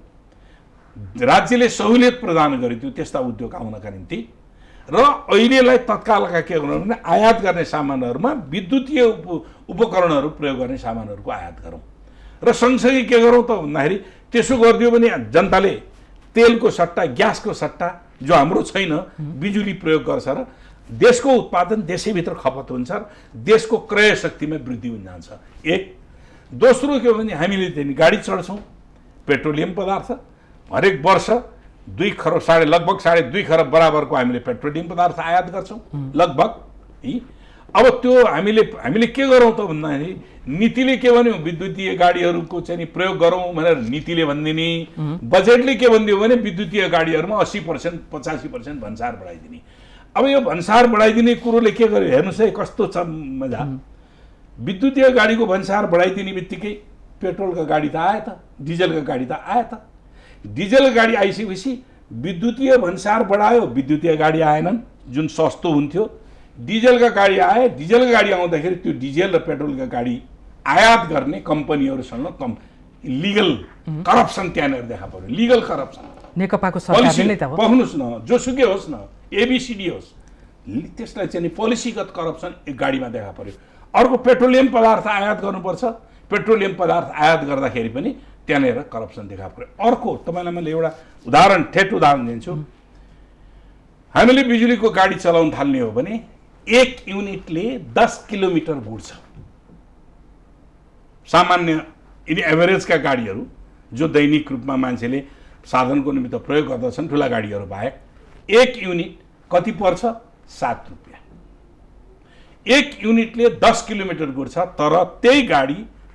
राज्यले सहुलियत प्रदान गरिदियो त्यस्ता उद्योग आउनका निम्ति। र अहिलेलाई तत्कालका के गर्नु भने आयात गर्ने सामानहरूमा विद्युतीय उपकरणहरू प्रयोग गर्ने सामानहरूको आयात गरौँ। र सँगसँगै के गरौँ त भन्दाखेरि त्यसो गरिदियो भने जनताले तेलको सट्टा ग्यासको सट्टा जो हाम्रो छैन बिजुली प्रयोग गर्छ र देशको उत्पादन देशैभित्र खपत हुन्छ र देशको क्रय शक्तिमा वृद्धि हुन जान्छ। एक दोस्रो के हो भने हामीले चाहिँ गाडी चढ्छौँ पेट्रोलियम पदार्थ हरेक वर्ष 2 खरब लगभग 2.5 खरब बराबरको हामीले पेट्रोलियम पदार्थ आयात गर्छौँ लगभग है। अब त्यो हामीले के गरौँ त भन्दाखेरि नीतिले के भन्यो विद्युतीय गाडीहरूको चाहिँ प्रयोग गरौँ भनेर नीतिले भनिदिने, बजेटले के भनिदियो भने विद्युतीय गाडीहरूमा 80% 85% भन्सार बढाइदिने। अब यो भन्सार बढाइदिने कुरोले के गर्यो हेर्नुहोस् है कस्तो छ मजा। विद्युतीय गाडीको भन्सार बढाइदिने बित्तिकै पेट्रोलका गाडी त आयो त, डिजलका गाडी त आयो त। डिजल गाडी आइसकेपछि विद्युतीय भन्सार बढायो, विद्युतीय गाडी आएनन् जुन सस्तो हुन्थ्यो। डिजलका गाडी आए, डिजलका गाडी आउँदाखेरि त्यो डिजल र पेट्रोलका गाडी आयात गर्ने कम्पनीहरूसँग लिगल करप्सन त्यहाँनिर देखा पर्यो। लिगल करप्सन नेकपाको सरकारले नै त हो। पहुनुहोस् न जोसुकै होस् न एबीसीडी होस् त्यसलाई चाहिँ पोलिसीगत करप्सन एक गाडीमा देखा पर्यो। अर्को पेट्रोलियम पदार्थ आयात गर्नुपर्छ, पेट्रोलियम पदार्थ आयात गर्दाखेरि पनि त्यहाँनिर करप्सन देखा पर्यो। अर्को तपाईँलाई मैले एउटा ठेट उदाहरण दिन्छु। हामीले बिजुलीको गाडी चलाउन थाल्ने हो भने 1 युनिटले 10 किलोमिटर गुड्छ। सामान्य यदि एभरेजका गाडीहरू जो दैनिक रूपमा मान्छेले साधनको निमित्त प्रयोग गर्दछन् ठुला गाडीहरू बाहेक 1 युनिट कति पर्छ 7 रुपियाँ। 1 युनिटले 10 किलोमिटर गुड्छ तर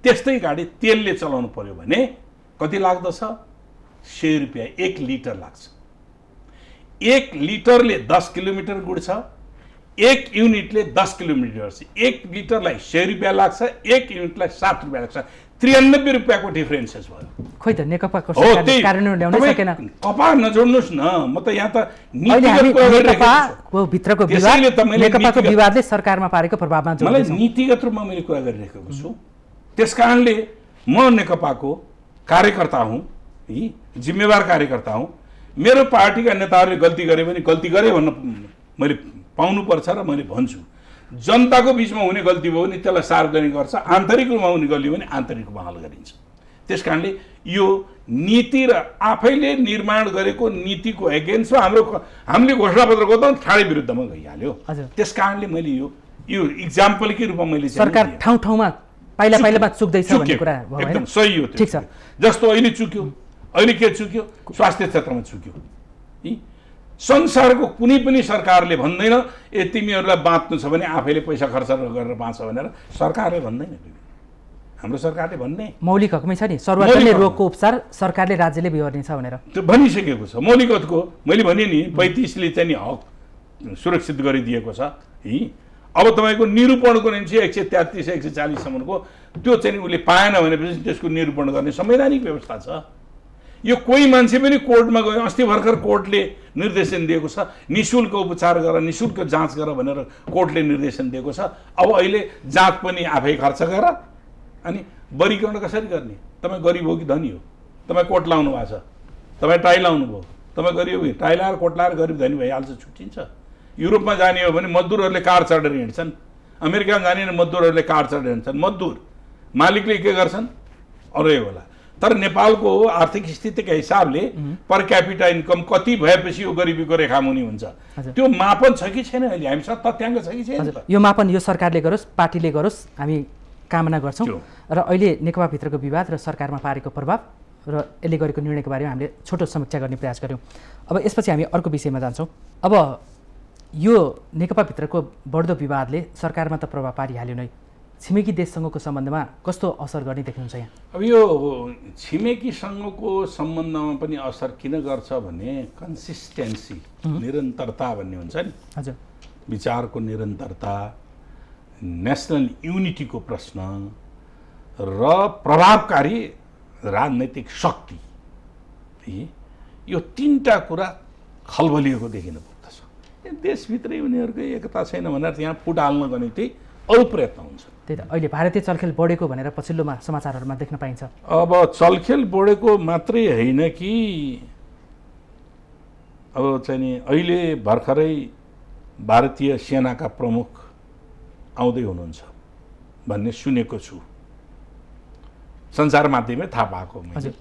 त्यस्तै गाडी तेलले चलाउनु पर्यो भने कति लाग्दछ 100 रुपियाँ 1 लिटर लाग्छ। 1 लिटरले 10 किलोमिटर गुड्छ, 1 युनिटले 10 किलोमिटर। 1 लिटरलाई 100 रुपियाँ लाग्छ, 1 युनिटलाई 7 रुपियाँ लाग्छ। 93 रुपियाँको डिफरेन्सेस भयो। खोइ त नेकपाको सरकारले कार्यान्वयन ल्याउनै सकेन। कपा नजोड्नुहोस् न, म त यहाँ त नेकपाको भित्रको विवाद नेकपाको विवादले सरकारमा पारेको प्रभावमा जोड्दैछ। मलाई नीतिगत रूपमा मैले कुरा गरिरहेको छु। त्यसकारणले म नेकपाको कार्यकर्ता हुँ, जिम्मेवार कार्यकर्ता हुँ। मेरो पार्टीका नेताहरूले गल्ती गरे भने गल्ती गरे भन्न मैले पाउनुपर्छ र मैले भन्छु। जनताको बिचमा हुने गल्ती भयो भने त्यसलाई सार्वजनिक गर्छ, आन्तरिक रूपमा हुने गल्ती भने आन्तरिक रूपमा हल गरिन्छ। त्यसकारणले यो नीति र आफैले निर्माण गरेको नीतिको एगेन्स्टमा हामीले घोषणापत्रको त ठाडै विरुद्धमा गइहाल्यो। त्यसकारणले मैले यो इक्जाम्पलकै रूपमा मैले सरकार ठाउँ ठाउँमा पाइलामा चुक्दैछ भन्ने कुरा भयो। एकदम सही हो। ठिक छ। जस्तो अहिले चुक्यो, अहिले के चुक्यो स्वास्थ्य क्षेत्रमा चुक्यो। संसारको कुनै पनि सरकारले भन्दैन तिमीहरूलाई बाँच्नु छ भने आफैले पैसा खर्च गरेर बाँच्छ भनेर सरकारले भन्दैन। हाम्रो सरकारले भन्ने मौलिक हकमै छ नि सर्वजनीय रोगको उपचार सरकारले राज्यले बिहोर्नेछ भनेर त्यो भनिसकेको छ। मौलिकतको मैले भने नि 35ले चाहिँ नि हक सुरक्षित गरिदिएको छ। अब तपाईँको निरूपणको निम्ति 133 140 सम्मको त्यो चाहिँ उसले पाएन भनेपछि त्यसको निरूपण गर्ने संवैधानिक व्यवस्था छ। यो कोही मान्छे पनि कोर्टमा गयो, अस्ति भर्खर कोर्टले निर्देशन दिएको छ निःशुल्क उपचार गर, निःशुल्क जाँच गर भनेर कोर्टले निर्देशन दिएको छ। अब अहिले जाँच पनि आफै खर्च गर अनि वर्गीकरण कसरी गर्ने? तपाईँ गरिब हो कि धनी हो? तपाईँ कोट लाउनु भएको छ, तपाईँ टाई लाउनु भयो, तपाईँ गरिब हो टाई लाएर कोट लाएर गरिब धनी भइहाल्छ, छुट्टिन्छ। युरोपमा जाने हो भने मजदुरहरूले कार चढेर हिँड्छन्, अमेरिकामा जाने भने मजदुरहरूले कार चढेर हिँड्छन्। मजदुर मालिकले के गर्छन् अरू होला। तर नेपालको आर्थिक स्थितिका हिसाबले पर क्यापिटा इन्कम कति भएपछि यो गरिबीको रेखामुनि हुन्छ त्यो मापन छ कि छैन? अहिले हामीसँग तथ्याङ्क छ कि छैन? यो मापन यो सरकारले गरोस्, पार्टीले गरोस्, हामी कामना गर्छौँ। र अहिले नेकपाभित्रको विवाद र सरकारमा पारेको प्रभाव र यसले गरेको निर्णयको बारेमा हामीले छोटो समीक्षा गर्ने प्रयास गऱ्यौँ। अब यसपछि हामी अर्को विषयमा जान्छौँ। अब यो नेकपाभित्रको बढ्दो विवादले सरकारमा त प्रभाव पारिहाल्यो नै, छिमेकी देशसँगको सम्बन्धमा कस्तो असर गर्ने देख्नुहुन्छ यहाँ? अब यो छिमेकीसँगको सम्बन्धमा पनि असर किन गर्छ भने कन्सिस्टेन्सी, निरन्तरता भन्ने हुन्छ नि। हजुर, विचारको निरन्तरता, नेसनल युनिटीको प्रश्न र प्रभावकारी राजनैतिक शक्ति, यो तीनटा कुरा खलबलिएको देखिन पुग्दछ। देशभित्रै उनीहरूको एकता छैन भनेर त्यहाँ फुट हाल्नको निम्ति अरू प्रयत्न हुन्छ। त्यही त अहिले भारतीय चलखेल बढेको भनेर पछिल्लोमा समाचारहरूमा देख्न पाइन्छ। अब चलखेल बढेको मात्रै होइन कि अब चाहिँ नि अहिले भर्खरै भारतीय सेनाका प्रमुख आउँदै हुनुहुन्छ भन्ने सुनेको छु। सञ्चार माध्यमले थाहा पाएको मैले। हजुर।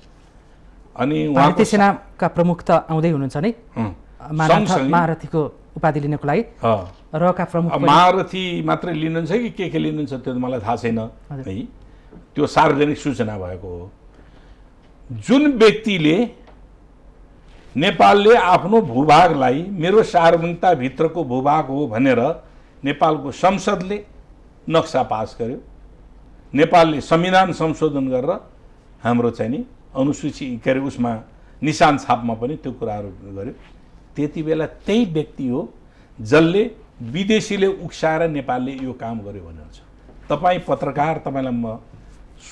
अनि भारतीय सेनाका प्रमुख त आउँदै हुनुहुन्छ नै, सँगसँगै महारथीको उपाधि लिनको लागि रका प्रमुख महारथी मात्रै लिनुहुन्छ कि के लिनुहुन्छ त्यो त मलाई थाहा छैन है, त्यो सार्वजनिक सूचना भएको हो। जुन व्यक्तिले नेपालले आफ्नो भूभागलाई मेरो सार्वभौमिकताभित्रको भूभाग हो भनेर नेपालको संसदले नक्सा पास गर्यो, नेपालले संविधान संशोधन गरेर हाम्रो चाहिँ नि अनुसूची के अरे उसमा निशान छापमा पनि त्यो कुराहरू गर्यो, त्यति बेला त्यही व्यक्ति हो जसले विदेशीले उक्साएर नेपालले यो काम गर्यो भनेर छ। तपाईँ पत्रकार, तपाईँलाई म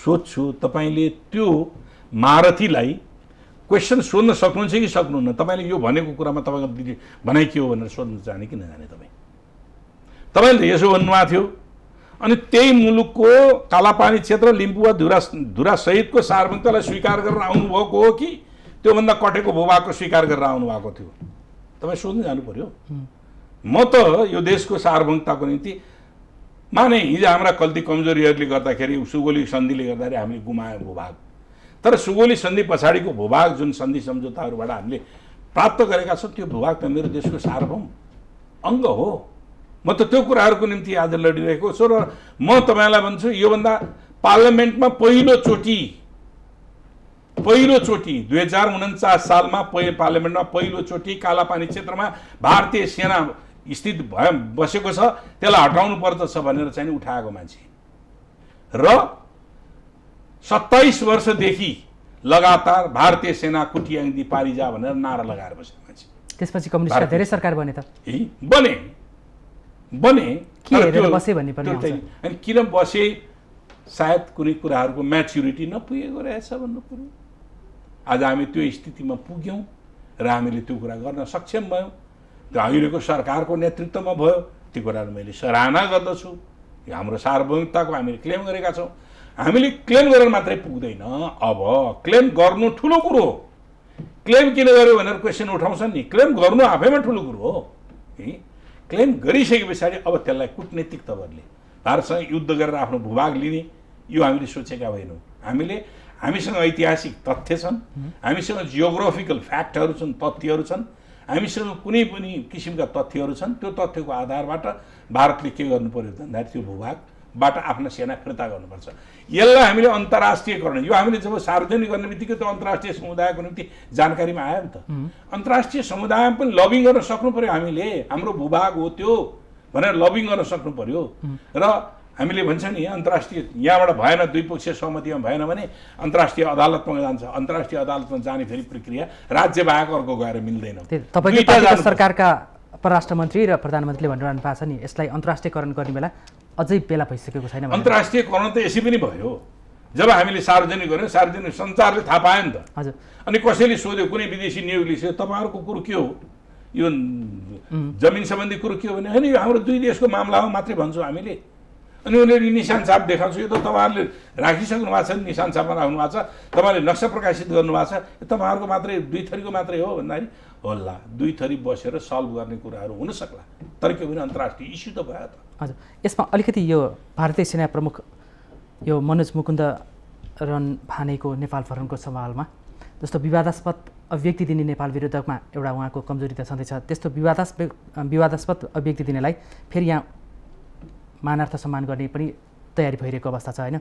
सोध्छु, तपाईँले त्यो महारथीलाई क्वेसन सोध्न सक्नुहुन्छ कि सक्नुहुन्न? तपाईँले यो भनेको कुरामा तपाईँको भनाइ के हो भनेर सोध्न जाने कि नजाने? तपाईँले त यसो भन्नुभएको थियो। अनि त्यही मुलुकको कालापानी क्षेत्र लिम्बुवा धुरा सहितको सार्वभौमिकतालाई स्वीकार गरेर आउनुभएको हो कि त्योभन्दा कटेको भूभागको स्वीकार गरेर आउनुभएको थियो? तपाईँ सोध्नु जानु पर्यो। म त यो देशको सार्वभौमिकताको निम्ति माने हिजो हाम्रा गल्ती कमजोरीहरूले गर्दाखेरि सुगोली सन्धिले गर्दाखेरि हामीले गुमायो भूभाग, तर सुगोली सन्धि पछाडिको भूभाग जुन सन्धि सम्झौताहरूबाट हामीले प्राप्त गरेका छौँ त्यो भूभाग त मेरो देशको सार्वभौम अङ्ग हो। म त त्यो कुराहरूको निम्ति आज लडिरहेको छु र म तपाईँलाई भन्छु योभन्दा पार्लियामेन्टमा पहिलोचोटि 2049 सालमा पार्लियामेन्टमा पहिलोचोटि कालापानी क्षेत्रमा भारतीय सेना स्थित बसेको छ, त्यसलाई हटाउनु पर्दछ भनेर चाहिँ उठाएको मान्छे र 27 वर्षदेखि लगातार भारतीय सेना कुटियाङ्दी पारिजा भनेर नारा लगाएर बसेको मान्छे। त्यसपछि कम्युनिस्टका धेरै सरकार बने त बने के हेरेर बसे भन्ने पनि आउँछ। अनि किन बसे? सायद कुनै कुराहरूको म्याच्युरिटी नपुगेको रहेछ भन्नु पर्यो। आज हामी त्यो स्थितिमा पुग्यौँ र हामीले त्यो कुरा गर्न सक्षम भयौँ। त्यो अहिलेको सरकारको नेतृत्वमा भयो। त्यो कुराहरू मैले सराहना गर्दछु। हाम्रो सार्वभौमिकताको हामीले क्लेम गरेका छौँ। हामीले क्लेम गरेर मात्रै पुग्दैन, अब क्लेम गर्नु ठुलो कुरो हो। क्लेम किन गर्यो भनेर क्वेसन उठाउँछन् नि, क्लेम गर्नु आफैमा ठुलो कुरो हो। क्लेम गरिसके पछाडि अब त्यसलाई कुटनीतिक तवरले भारतसँग युद्ध गरेर आफ्नो भूभाग लिने यो हामीले सोचेका होइनौँ। हामीसँग ऐतिहासिक तथ्य छन्, हामीसँग जियोग्राफिकल फ्याक्टहरू छन्, तथ्यहरू छन्, हामीसँग कुनै पनि किसिमका तथ्यहरू छन्। त्यो तथ्यको आधारबाट भारतले के गर्नु पर्यो भन्दाखेरि त्यो भूभागबाट आफ्ना सेना फिर्ता गर्नुपर्छ। यसलाई हामीले अन्तर्राष्ट्रियकरण, यो हामीले जब सार्वजनिक गर्ने बित्तिकै त्यो अन्तर्राष्ट्रिय समुदायको निम्ति जानकारीमा आयो नि त। अन्तर्राष्ट्रिय समुदायमा पनि लबिङ गर्न सक्नु पर्यो। हामीले हाम्रो भूभाग हो त्यो भनेर लबिङ गर्न सक्नु पर्यो र हामीले भन्छ नि अन्तर्राष्ट्रिय यहाँबाट भएन, द्विपक्षीय सहमतिमा भएन भने अन्तर्राष्ट्रिय अदालतमा जान्छ। अन्तर्राष्ट्रिय अदालतमा जाने फेरि प्रक्रिया राज्य बाहेक अर्को गएर मिल्दैन। तपाईँको सरकारका परराष्ट्र मन्त्री र प्रधानमन्त्रीले भनिरहनु भएको छ नि यसलाई अन्तर्राष्ट्रियकरण गर्ने बेला अझै बेला भइसकेको छैन। अन्तर्राष्ट्रियकरण त यसै पनि भयो जब हामीले सार्वजनिक गर्यौँ, सार्वजनिक सञ्चारले थाहा पायो नि त। हजुर। अनि कसैले सोध्यो, कुनै विदेशी नियोगले सोध्यो तपाईँहरूको कुरो के हो, यो जमिन सम्बन्धी कुरो के हो भने होइन यो हाम्रो दुई देशको मामलामा मात्रै भन्छौँ हामीले। अनि उनीहरूले निशान छाप देखाउँछ, यो त तपाईँहरूले राखिसक्नु भएको छ, निशान छापमा राख्नु भएको छ, तपाईँले नक्सा प्रकाशित गर्नुभएको छ, यो तपाईँहरूको मात्रै दुई थरीको मात्रै हो भन्दाखेरि होला दुई थरी बसेर सल्भ गर्ने कुराहरू हुन सक्ला, तर के भने अन्तर्राष्ट्रिय इस्यु त भयो त। हजुर, यसमा अलिकति यो भारतीय सेना प्रमुख यो मनोज मुकुन्द भानेको नेपाल भ्रमणको सवालमा जस्तो विवादास्पद अभिव्यक्ति दिने नेपाल विरुद्धमा एउटा उहाँको कमजोरी त छँदैछ, त्यस्तो विवादास्पद अभिव्यक्ति दिनेलाई फेरि यहाँ मानार्थ सम्मान गर्ने पनि तयारी भइरहेको अवस्था छ होइन?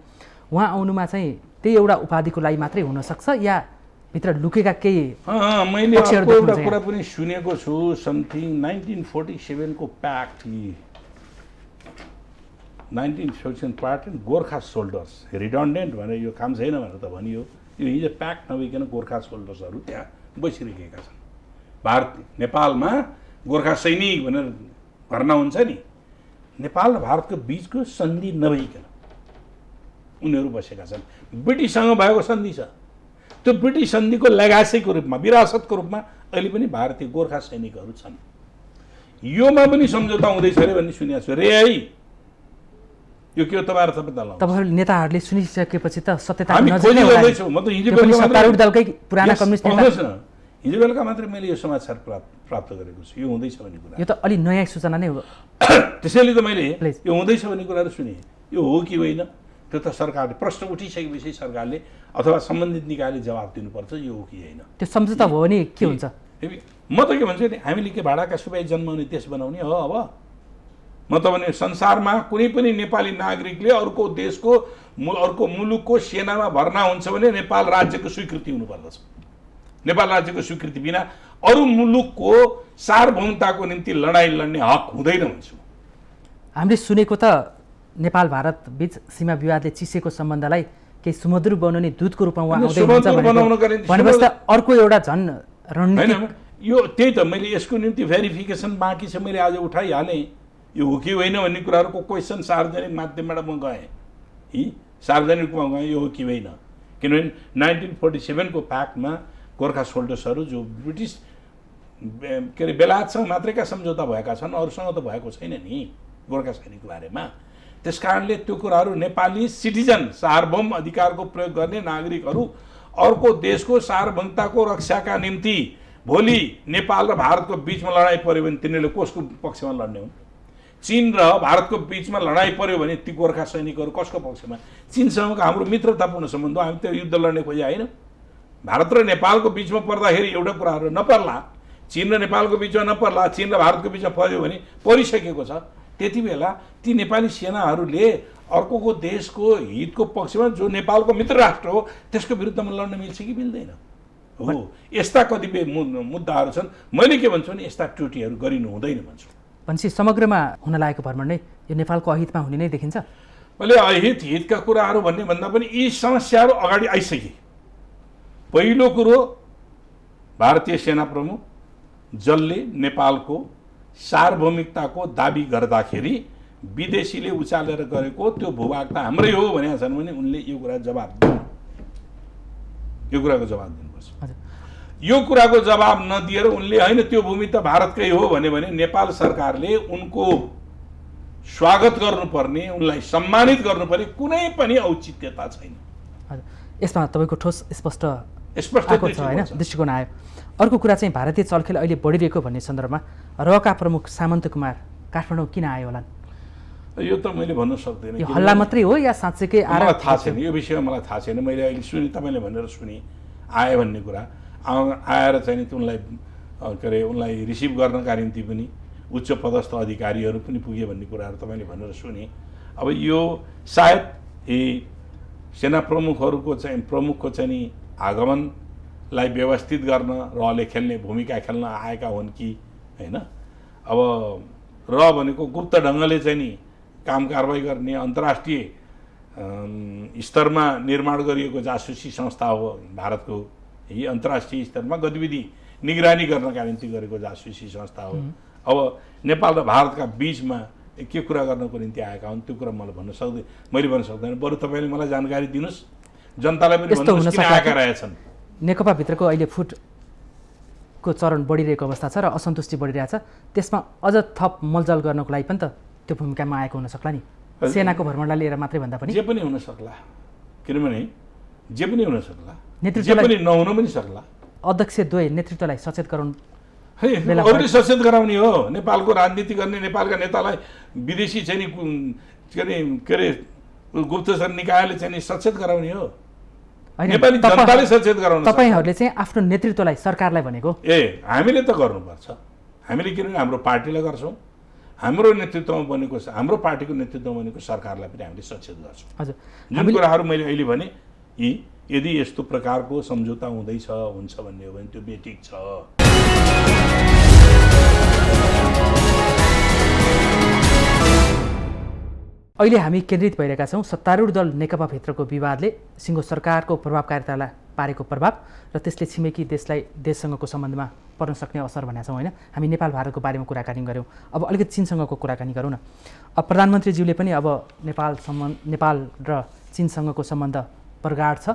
उहाँ आउनुमा चाहिँ त्यही एउटा उपाधिको लागि मात्रै हुनसक्छ या भित्र लुकेका केही? मैले एउटा कुरा पनि सुनेको छु, समथिङ 1947 को प्याक्ट, 1947 प्याक्ट गोर्खा सोल्डर्स रिडन्डेन्ट भनेर यो काम छैन भनेर त भनियो। यो हिजो प्याक्ट नभइकन गोर्खा सोल्डर्सहरू त्यहाँ बसिरहेका छन्। नेपालमा गोर्खा सैनिक भनेर भर्ना हुन्छ नि, नेपाल र भारतको बिचको सन्धि नभइकन उनीहरू बसेका छन्। ब्रिटिससँग भएको सन्धि छ, त्यो ब्रिटिस सन्धिको लेगासीको रूपमा, विरासतको रूपमा अहिले पनि भारतीय गोर्खा सैनिकहरू छन्। योमा पनि सम्झौता हुँदैछ अरे भन्ने सुनेको छु रे है। यो के हो तपाईँहरू सबै दल? तपाईँहरूले नेताहरूले सुनिसकेपछि त सत्यता हामी खोजिरहेछौँ। म त हिजो बेलुका सत्तारूढ दलकै पुराना कम्युनिस्ट नेता हिजो बेलुका मात्रै मैले यो समाचार प्राप्त गरेको छु, यो हुँदैछ भन्ने कुरा। यो त अलि नयाँ सूचना नै हो। त्यसैले त मैले यो हुँदैछ भन्ने कुराहरू सुने, यो हो कि होइन त्यो त सरकारले प्रश्न उठिसकेपछि सरकारले अथवा सम्बन्धित निकायले जवाब दिनुपर्छ यो हो कि होइन। त्यो सम्झौता भयो भने के हुन्छ? म त के भन्छु नि, हामीले के भाडाका सिपाही जन्माउने देश बनाउने हो? अब म त भने संसारमा कुनै पनि नेपाली नागरिकले अर्को देशको अर्को मुलुकको सेनामा भर्ना हुन्छ भने नेपाल राज्यको स्वीकृति हुनुपर्दछ। नेपाल राज्यको स्वीकृति बिना अरू मुलुकको सार्वभौमताको निम्ति लडाइँ लड्ने हक हुँदैन भन्छु। हामीले सुनेको त नेपाल भारत बीच सीमा विवादले चिसेको सम्बन्धलाई केही सुमधुर बनाउने दूतको रूपमा उहाँ आउँदै हुनुहुन्छ भनेपछि त अर्को एउटा झन् रणनीति होइन। यो त्यही त मैले यसको निम्ति भेरिफिकेसन बाँकी छ, मैले आज उठाइहालेँ। यो हो कि होइन भन्ने कुराहरूको क्वेसन सार्वजनिक माध्यमबाट म गएँ, सार्वजनिक रूपमा गएँ, यो हो कि होइन। किनभने 1947 को प्याक्टमा गोर्खा सोल्जर्सहरू जो ब्रिटिस के अरे बेलायतसँग मात्रैका सम्झौता भएका छन्, अरूसँग त भएको छैन नि गोर्खा सैनिकको बारेमा। त्यस कारणले त्यो कुराहरू नेपाली सिटिजन सार्वभौम अधिकारको प्रयोग गर्ने नागरिकहरू अर्को देशको सार्वभौमताको रक्षाका निम्ति भोलि नेपाल र भारतको बिचमा लडाइँ पर्यो भने तिनीहरूले कसको पक्षमा लड्ने हुन्? चीन र भारतको बिचमा लडाइँ पर्यो भने ती गोर्खा सैनिकहरू कसको पक्षमा? चीनसँगको हाम्रो मित्रतापूर्ण सम्बन्ध, हामी त युद्ध लड्ने खोजे होइन। भारत र नेपालको बिचमा पर्दाखेरि एउटा कुराहरू नपर्ला, चीन र नेपालको बिचमा नपर्ला, चीन र भारतको बिचमा पर्यो भने परिसकेको छ। त्यति बेला ती नेपाली सेनाहरूले अर्कोको देशको हितको पक्षमा जो नेपालको मित्र राष्ट्र हो त्यसको विरुद्धमा लड्न मिल्छ कि मिल्दैन? हो, यस्ता कतिपय मुद्दाहरू छन्। मैले के भन्छु भने यस्ता त्रुटिहरू गरिनु हुँदैन भन्छु। भनेपछि समग्रमा हुन लागेको भ्रमण नै यो नेपालको अहितमा हुने नै देखिन्छ। मैले अहित हितका कुराहरू भन्ने भन्दा पनि यी समस्याहरू अगाडि आइसके। पहिलो कुरो, भारतीय सेना प्रमुख जसले नेपालको सार्वभौमिकताको दाबी गर्दाखेरि विदेशीले उचालेर गरेको त्यो भूभाग त हाम्रै हो भनेका छन् भने उनले यो कुरा जवाब दिनु, यो कुराको जवाब दिनुपर्छ। यो कुराको जवाब नदिएर उनले होइन त्यो भूमि त भारतकै हो भने नेपाल सरकारले उनको स्वागत गर्नुपर्ने, उनलाई सम्मानित गर्नुपर्ने कुनै पनि औचित्यता छैन। यसमा तपाईँको ठोस स्पष्ट आएको छ होइन, दृष्टिकोण आयो। अर्को कुरा चाहिँ भारतीय चलखेल अहिले बढिरहेको भन्ने सन्दर्भमा रका प्रमुख सामन्त कुमार काठमाडौँ किन आयो होला? यो त मैले भन्न सक्दैन। यो हल्ला मात्रै हो या साँच्चैकै मलाई थाहा छैन, यो विषयमा मलाई थाहा छैन। मैले अहिले सुने, तपाईँले भनेर सुने आयो भन्ने कुरा। आएर चाहिँ उनलाई के अरे उनलाई रिसिभ गर्नका निम्ति पनि उच्च पदस्थ अधिकारीहरू पनि पुगे भन्ने कुराहरू तपाईँले भनेर सुने। अब यो सायद सेना प्रमुखको चाहिँ आगमनलाई व्यवस्थित गर्न रहले खेल्ने भूमिका खेल्न आएका हुन् कि होइन। अब र भनेको गुप्त ढङ्गले चाहिँ नि काम कारबाही गर्ने अन्तर्राष्ट्रिय स्तरमा निर्माण गरिएको जासुसी संस्था हो भारतको। यी अन्तर्राष्ट्रिय स्तरमा गतिविधि निगरानी गर्नका निम्ति गरेको जासुसी संस्था हो। अब नेपाल र भारतका बिचमा के कुरा गर्नको निम्ति आएका हुन् त्यो कुरा मैले भन्न सक्दैन। बरु तपाईँले मलाई जानकारी दिनुहोस्, जनतालाई पनि भन्नुहोस् किन आएका रहेछन्। नेकपाभित्रको अहिले फुटको चरण बढिरहेको अवस्था छ र असन्तुष्टि बढिरहेछ, त्यसमा अझ थप मलजल गर्नको लागि पनि त त्यो भूमिकामा आएको हुन सक्ला नि, सेनाको भ्रमणलाई लिएर मात्रै भन्दा पनि। जे पनि हुन सक्ला, किनभने जे पनि हुन सक्ला, जे पनि नहुन पनि सक्ला। अध्यक्ष द्वय नेतृत्वलाई सचेत गराउनु, अरूले सचेत गराउने हो। नेपालको राजनीति गर्ने नेपालका नेतालाई विदेशी चाहिँ के अरे गुप्तचर निकायले चाहिँ सचेत गराउने हो, नेपाली जनताले सचेत गराउनु। तपाईँहरूले चाहिँ आफ्नो नेतृत्वलाई, सरकारलाई भनेको? हामीले त गर्नुपर्छ। हामीले किनभने हाम्रो पार्टीलाई गर्छौँ, हाम्रो नेतृत्वमा बनेको, हाम्रो पार्टीको नेतृत्वमा बनेको सरकारलाई पनि हामीले सचेत गर्छौँ। हजुर, जुन कुराहरू मैले अहिले भने यदि यस्तो प्रकारको सम्झौता हुन्छ भन्ने हो भने त्यो बेठिक छ। अहिले हामी केन्द्रित भइरहेका छौँ सत्तारूढ दल नेकपाभित्रको विवादले सिङ्गो सरकारको प्रभावकारितालाई पारेको प्रभाव र त्यसले छिमेकी देशसँगको सम्बन्धमा पर्न सक्ने असर भनेका छौँ होइन। हामी नेपाल भारतको बारेमा कुराकानी गऱ्यौँ, अब अलिकति चिनसँगको कुराकानी गरौँ न। अब प्रधानमन्त्रीज्यूले पनि अब नेपाल र चिनसँगको सम्बन्ध प्रगाढ छ,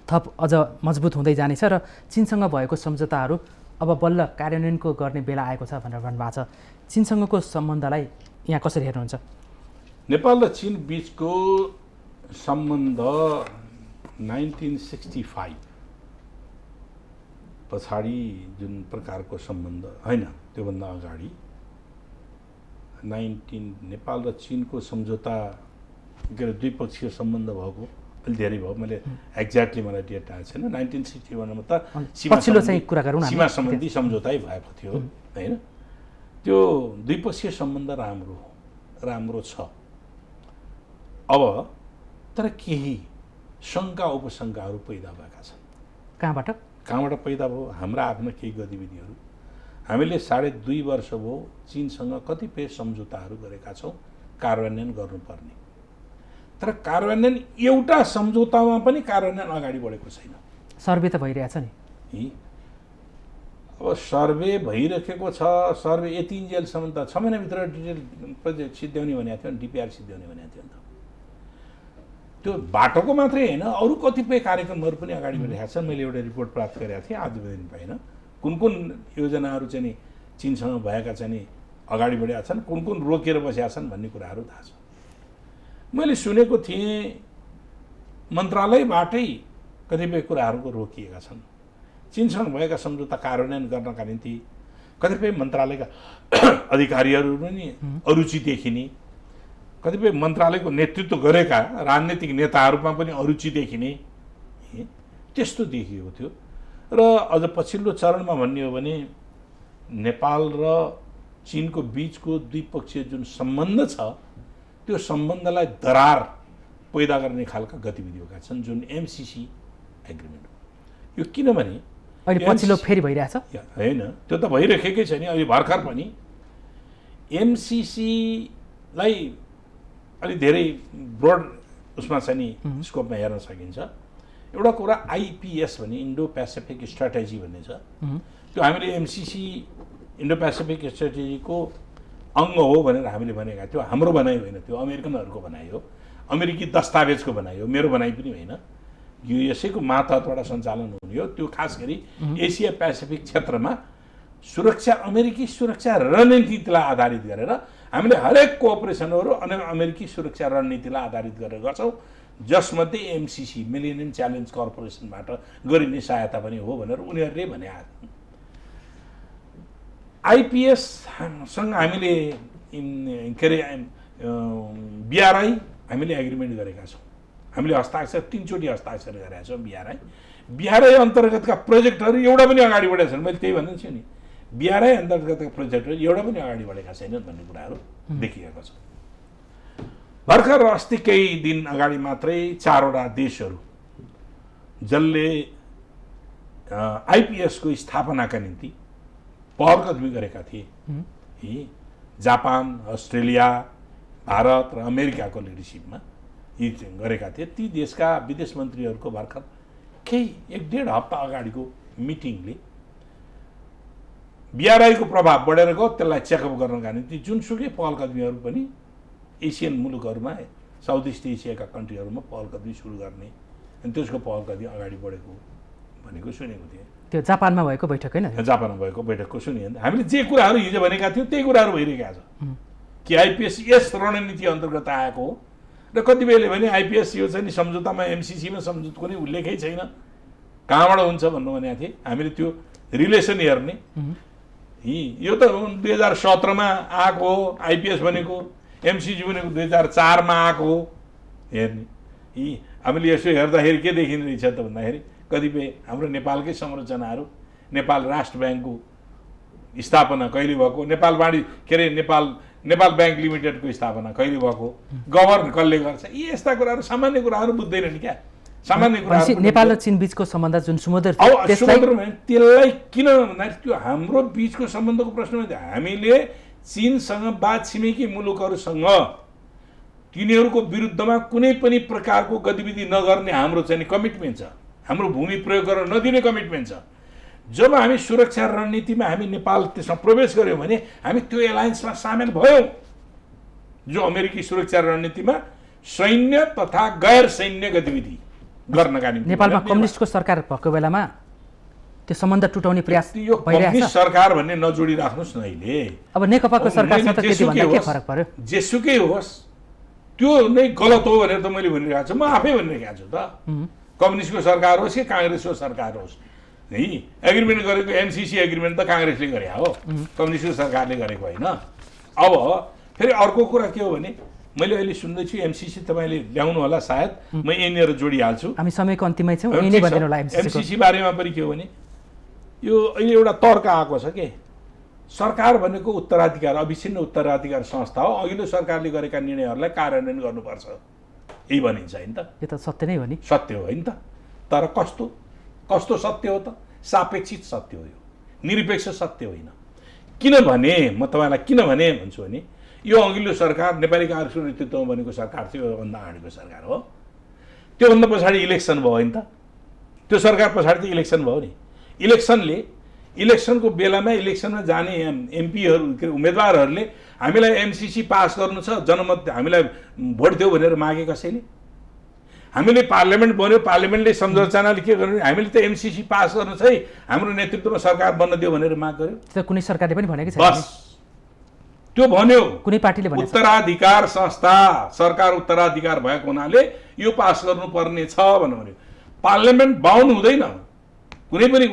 थप अझ मजबुत हुँदै जानेछ र चिनसँग भएको सम्झौताहरू अब बल्ल कार्यान्वयनको गर्ने बेला आएको छ भनेर भन्नुभएको छ। चिनसँगको सम्बन्धलाई यहाँ कसरी हेर्नुहुन्छ? नेपाल र चीन बीचको सम्बन्ध 1965 पछाडि जुन प्रकारको सम्बन्ध होइन, त्योभन्दा अगाडि नेपाल र चीनको सम्झौता के अरे द्विपक्षीय सम्बन्ध भएको अलि धेरै भयो, मैले एक्ज्याक्टली मलाई डेट थाहा छैन। 1961मा त पछिल्लो चाहिँ कुरा गरौँ न, सीमा सम्बन्धी सम्झौतै भएको थियो होइन। त्यो द्विपक्षीय सम्बन्ध राम्रो छ। अब तर केही शङ्का उपशङ्काहरू पैदा भएका छन्। कहाँबाट पैदा भयो? हाम्रा आफ्ना केही गतिविधिहरू हामीले 2.5 वर्ष भयो चीनसँग कतिपय सम्झौताहरू गरेका छौँ कार्यान्वयन गर्नुपर्ने, तर कार्यान्वयन एउटा सम्झौतामा पनि कार्यान्वयन अगाडि बढेको छैन। सर्वे त भइरहेछ नि। अब सर्वे भइरहेको छ, सर्वे यति इन्जेलसम्म त 6 महिनाभित्र डिटेल प्रोजेक्ट सिद्ध्याउने भनेको थियो, डिपिआर सिद्ध्याउने भनेको थियो नि त। त्यो बाटोको मात्रै होइन, अरू कतिपय कार्यक्रमहरू पनि अगाडि बढेका छन्। मैले एउटा रिपोर्ट प्राप्त गरेका थिएँ आज दिन पाइनँ, कुन योजनाहरू चाहिँ नि चीनसँग भएका चाहिँ नि अगाडि बढेका छन्, कुन रोकेर बसेका छन् भन्ने कुराहरू थाहा छ। मैले सुनेको थिएँ मन्त्रालयबाटै कतिपय कुराहरूको रोकिएका छन्। चीनसँग भएका सम्झौता कार्यान्वयन गर्नका निम्ति कतिपय मन्त्रालयका अधिकारीहरू पनि अरुचि देखिने, कतिपय मन्त्रालयको नेतृत्व गरेका राजनीतिक नेताहरूमा पनि अरुचि देखिने, त्यस्तो देखिएको थियो। र अझ पछिल्लो चरणमा भन्ने हो भने नेपाल र चीनको बिचको द्विपक्षीय जुन सम्बन्ध छ त्यो सम्बन्धलाई दरार पैदा गर्ने खालका गतिविधिहरू छन्, जुन एमसिसी एग्रिमेन्ट हो। यो किनभने अहिले पछिल्लो फेरि भइरहेछ होइन, त्यो त भइरहेकै छ नि। अहिले भर्खर पनि एमसिसीलाई अलि धेरै ब्रोड उसमा चाहिँ नि स्कोपमा हेर्न सकिन्छ। एउटा कुरा आइपिएस भन्ने इन्डो पेसिफिक स्ट्राटेजी भन्ने छ, त्यो हामीले एमसिसी इन्डो पेसिफिक स्ट्राटेजीको अङ्ग हो भनेर हामीले भनेका थियो। हाम्रो भनाइ होइन, त्यो अमेरिकनहरूको भनाइ हो, अमेरिकी दस्तावेजको भनाइ हो, मेरो भनाइ पनि होइन। यो यसैको मातहतबाट सञ्चालन हुने हो। त्यो खास गरी एसिया पेसिफिक क्षेत्रमा सुरक्षा, अमेरिकी सुरक्षा रणनीतिलाई आधारित गरेर हामीले हरेक कोअपरेसनहरू अमेरिकी सुरक्षा रणनीतिलाई आधारित गरेर गर्छौँ, जसमध्ये एमसिसी मिलेनियम च्यालेन्ज कर्पोरेसनबाट गरिने सहायता पनि हो भनेर उनीहरूले भने। आइपिएससँग हामीले के अरे बिआरआई हामीले एग्रिमेन्ट गरेका छौँ, हामीले हस्ताक्षर 3 चोटि हस्ताक्षर गरेका छौँ। बिआरआई अन्तर्गतका प्रोजेक्टहरू एउटा पनि अगाडि बढेका छन्। मैले त्यही भन्दै छु नि, बिआरआई अन्तर्गतका प्रोजेक्टहरू एउटा पनि अगाडि बढेका छैनन् भन्ने कुराहरू देखिएको छ। भर्खर अस्ति केही दिन अगाडि मात्रै 4वटा देशहरू जसले आइपिएसको स्थापनाका निम्ति पहल कदमी गरेका थिए, जापान, अस्ट्रेलिया, भारत र अमेरिकाको लिडरसिपमा यी गरेका थिए। ती देशका विदेश मन्त्रीहरूको भर्खर केही 1.5 हप्ता अगाडिको मिटिङले बिआरआईको प्रभाव बढेर गयो, त्यसलाई चेकअप गर्नका निम्ति जुनसुकै पहल कदमीहरू पनि एसियन मुलुकहरूमा, साउथ इस्ट एसियाका कन्ट्रीहरूमा पहल कदमी सुरु गर्ने, अनि त्यसको पहल कदमी अगाडि बढेको भनेको सुनेको थिएँ। त्यो जापानमा भएको बैठक होइन? जापानमा भएको बैठकको सुनिए। हामीले जे कुराहरू हिजो भनेका थियौँ त्यही कुराहरू भइरहेका छ कि आइपिएस यस रणनीति अन्तर्गत आएको हो। र कतिपयले भने आइपिएस यो चाहिँ नि सम्झौतामा एमसिसीमा सम्झौता कुनै उल्लेखै छैन, कहाँबाट हुन्छ भन्नु भनेको थिएँ। हामीले त्यो रिलेसन हेर्ने, यो त 2017मा आएको हो आइपिएस भनेको, एमसिसी भनेको 2004मा आएको हो हेर्ने। हामीले यसो हेर्दाखेरि के देखिने रहेछ त भन्दाखेरि कतिपय हाम्रो नेपालकै संरचनाहरू, नेपाल राष्ट्र ब्याङ्कको स्थापना कहिले भएको, नेपाल वाणिज्य के अरे नेपाल ब्याङ्क लिमिटेडको स्थापना कहिले भएको, गभर्न कसले गर्छ, यी यस्ता कुराहरू सामान्य कुराहरू बुझ्दैनन् क्या। सामान्य कुराहरू नेपाल र चीन बिचको सम्बन्ध जुन सुमधुर त्यसलाई किन भन्दाखेरि त्यो हाम्रो बिचको सम्बन्धको प्रश्न हामीले चीनसँग वा छिमेकी मुलुकहरूसँग तिनीहरूको विरुद्धमा कुनै पनि प्रकारको गतिविधि नगर्ने हाम्रो चाहिँ कमिटमेन्ट छ, हाम्रो भूमि प्रयोग गर्न नदिने कमिटमेन्ट छ। जब हामी सुरक्षा रणनीतिमा हामी नेपाल त्यसमा प्रवेश गऱ्यौँ भने हामी त्यो एलायन्समा सामेल भयौँ, जो अमेरिकी सुरक्षा रणनीतिमा सैन्य तथा गैर सैन्य गतिविधि गर्नका निम्ति। नेपालमा कम्युनिस्टको सरकार भएको बेलामा त्यो सम्बन्ध टुटाउने प्रयास यो कम्युनिस्ट सरकार भन्ने नजोडिराख्नुहोस् न। अहिले अब नेकपाको सरकारसँग त्यति भन्दा के फरक पर्यो? जेसुकै होस् त्यो नै गलत हो भनेर त मैले भनिरहेको छु, म आफै भनिरहेको छु त। कम्युनिस्टको सरकार होस् कि काङ्ग्रेसको सरकार होस्, है एग्रिमेन्ट गरेको एमसिसी एग्रिमेन्ट त काङ्ग्रेसले गरे हो, कम्युनिस्टको सरकारले गरेको होइन। अब फेरि अर्को कुरा के हो भने मैले अहिले सुन्दैछु एमसिसी तपाईँले ल्याउनु होला सायद म यहीँनिर जोडिहाल्छु। हामी समयको अन्तिमै छौँ, यही नै भनिदिनु होला। एमसिसी बारेमा पनि के हो भने यो अहिले एउटा तर्क आएको छ के सरकार भनेको उत्तराधिकार अविच्छिन्न उत्तराधिकार संस्था हो, अघिल्लो सरकारले गरेका निर्णयहरूलाई कार्यान्वयन गर्नुपर्छ यही भनिन्छ होइन त। यो त सत्य नै हो नि। सत्य हो होइन त, तर कस्तो सत्य हो त? सापेक्षित सत्य हो, यो निरपेक्ष सत्य होइन। किनभने म तपाईँलाई किनभने भन्छु भने यो अघिल्लो सरकार नेपाली काङ्ग्रेसको नेतृत्वमा बनेको सरकार थियो, योभन्दा अगाडिको सरकार हो। त्योभन्दा पछाडि इलेक्सन भयो होइन त, त्यो सरकार पछाडि त इलेक्सन भयो नि। इलेक्सनको बेलामा इलेक्सनमा जाने एमपीहरू उम्मेदवारहरूले हामीलाई एमसिसी पास गर्नु छ, जनमत हामीलाई भोट देऊ भनेर मागे कसैले? हामीले पार्लियामेन्ट बन्यो, पार्लियामेन्टले संरचनाले के गर्नु, हामीले त एमसिसी पास गर्नु छ है, हाम्रो नेतृत्वमा सरकार बन्न दियो भनेर माग गर्यो। त्यो कुनै सरकारले पनि भनेको छैन। बस त्यो भन्यो, कुनै पार्टीले भनेको उत्तराधिकार संस्था, सरकार उत्तराधिकार भएको हुनाले यो पास गर्नुपर्ने छ भन्यो। पार्लियामेन्ट बाउन्ड हुँदैन कुनै पनि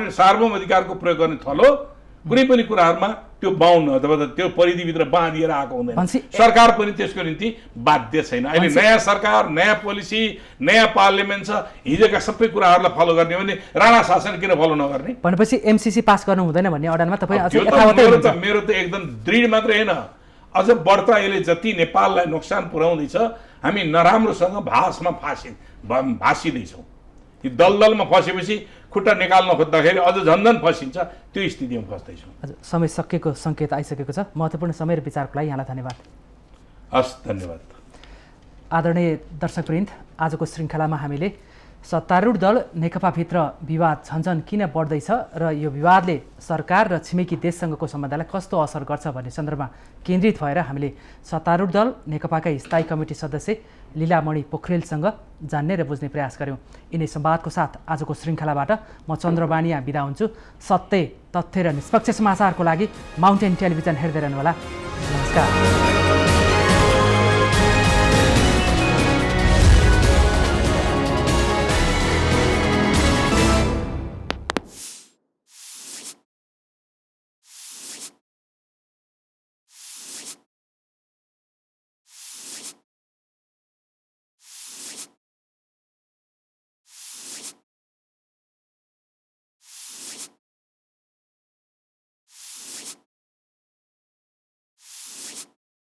सार्वभौम अधिकारको प्रयोग गर्ने थलो कुनै पनि कुराहरूमा त्यो बाउन्ड अथवा त्यो परिधिभित्र बाँधिएर आएको हुँदैन। सरकार पनि त्यसको निम्ति बाध्य छैन। अहिले नयाँ सरकार, नयाँ पोलिसी, नयाँ पार्लियामेन्ट छ, हिजोका सबै कुराहरूलाई फलो गर्ने भने राणा शासन किन फलो नगर्ने? भनेपछि एमसिसी पास गर्नु हुँदैन भन्ने अडानमा तपाईँ मेरो त एकदम दृढ मात्रै होइन, अझ बढ्ता यसले जति नेपाललाई नोक्सान पुर्याउँदैछ, हामी नराम्रोसँग भाँसिँदैछौँ। यी दलदलमा फसेपछि खुट्टा निकाल्न खोज्दाखेरि अझ झन्झन फसिन्छ, त्यो स्थितिमा फस्दैछौँ। हजुर, समय सकिएको सङ्केत आइसकेको छ। महत्त्वपूर्ण समय र विचारको लागि यहाँलाई धन्यवाद। हस्, धन्यवाद। आदरणीय दर्शकवृन्द, आजको श्रृङ्खलामा हामीले सत्तारूढ दल नेकपाभित्र विवाद झन्झन किन बढ्दैछ र यो विवादले सरकार र छिमेकी देशसँगको सम्बन्धलाई कस्तो असर गर्छ भन्ने सन्दर्भमा केन्द्रित भएर हामीले सत्तारूढ दल नेकपाका स्थायी कमिटी सदस्य लीलामणि पोखरेलसँग जान्ने र बुझ्ने प्रयास गऱ्यौँ। यिनै संवादको साथ आजको श्रृङ्खलाबाट म चन्द्रबानिया बिदा हुन्छु। सत्य, तथ्य र निष्पक्ष समाचारको लागि माउन्टेन टेलिभिजन हेर्दै रहनुहोला। नमस्कार।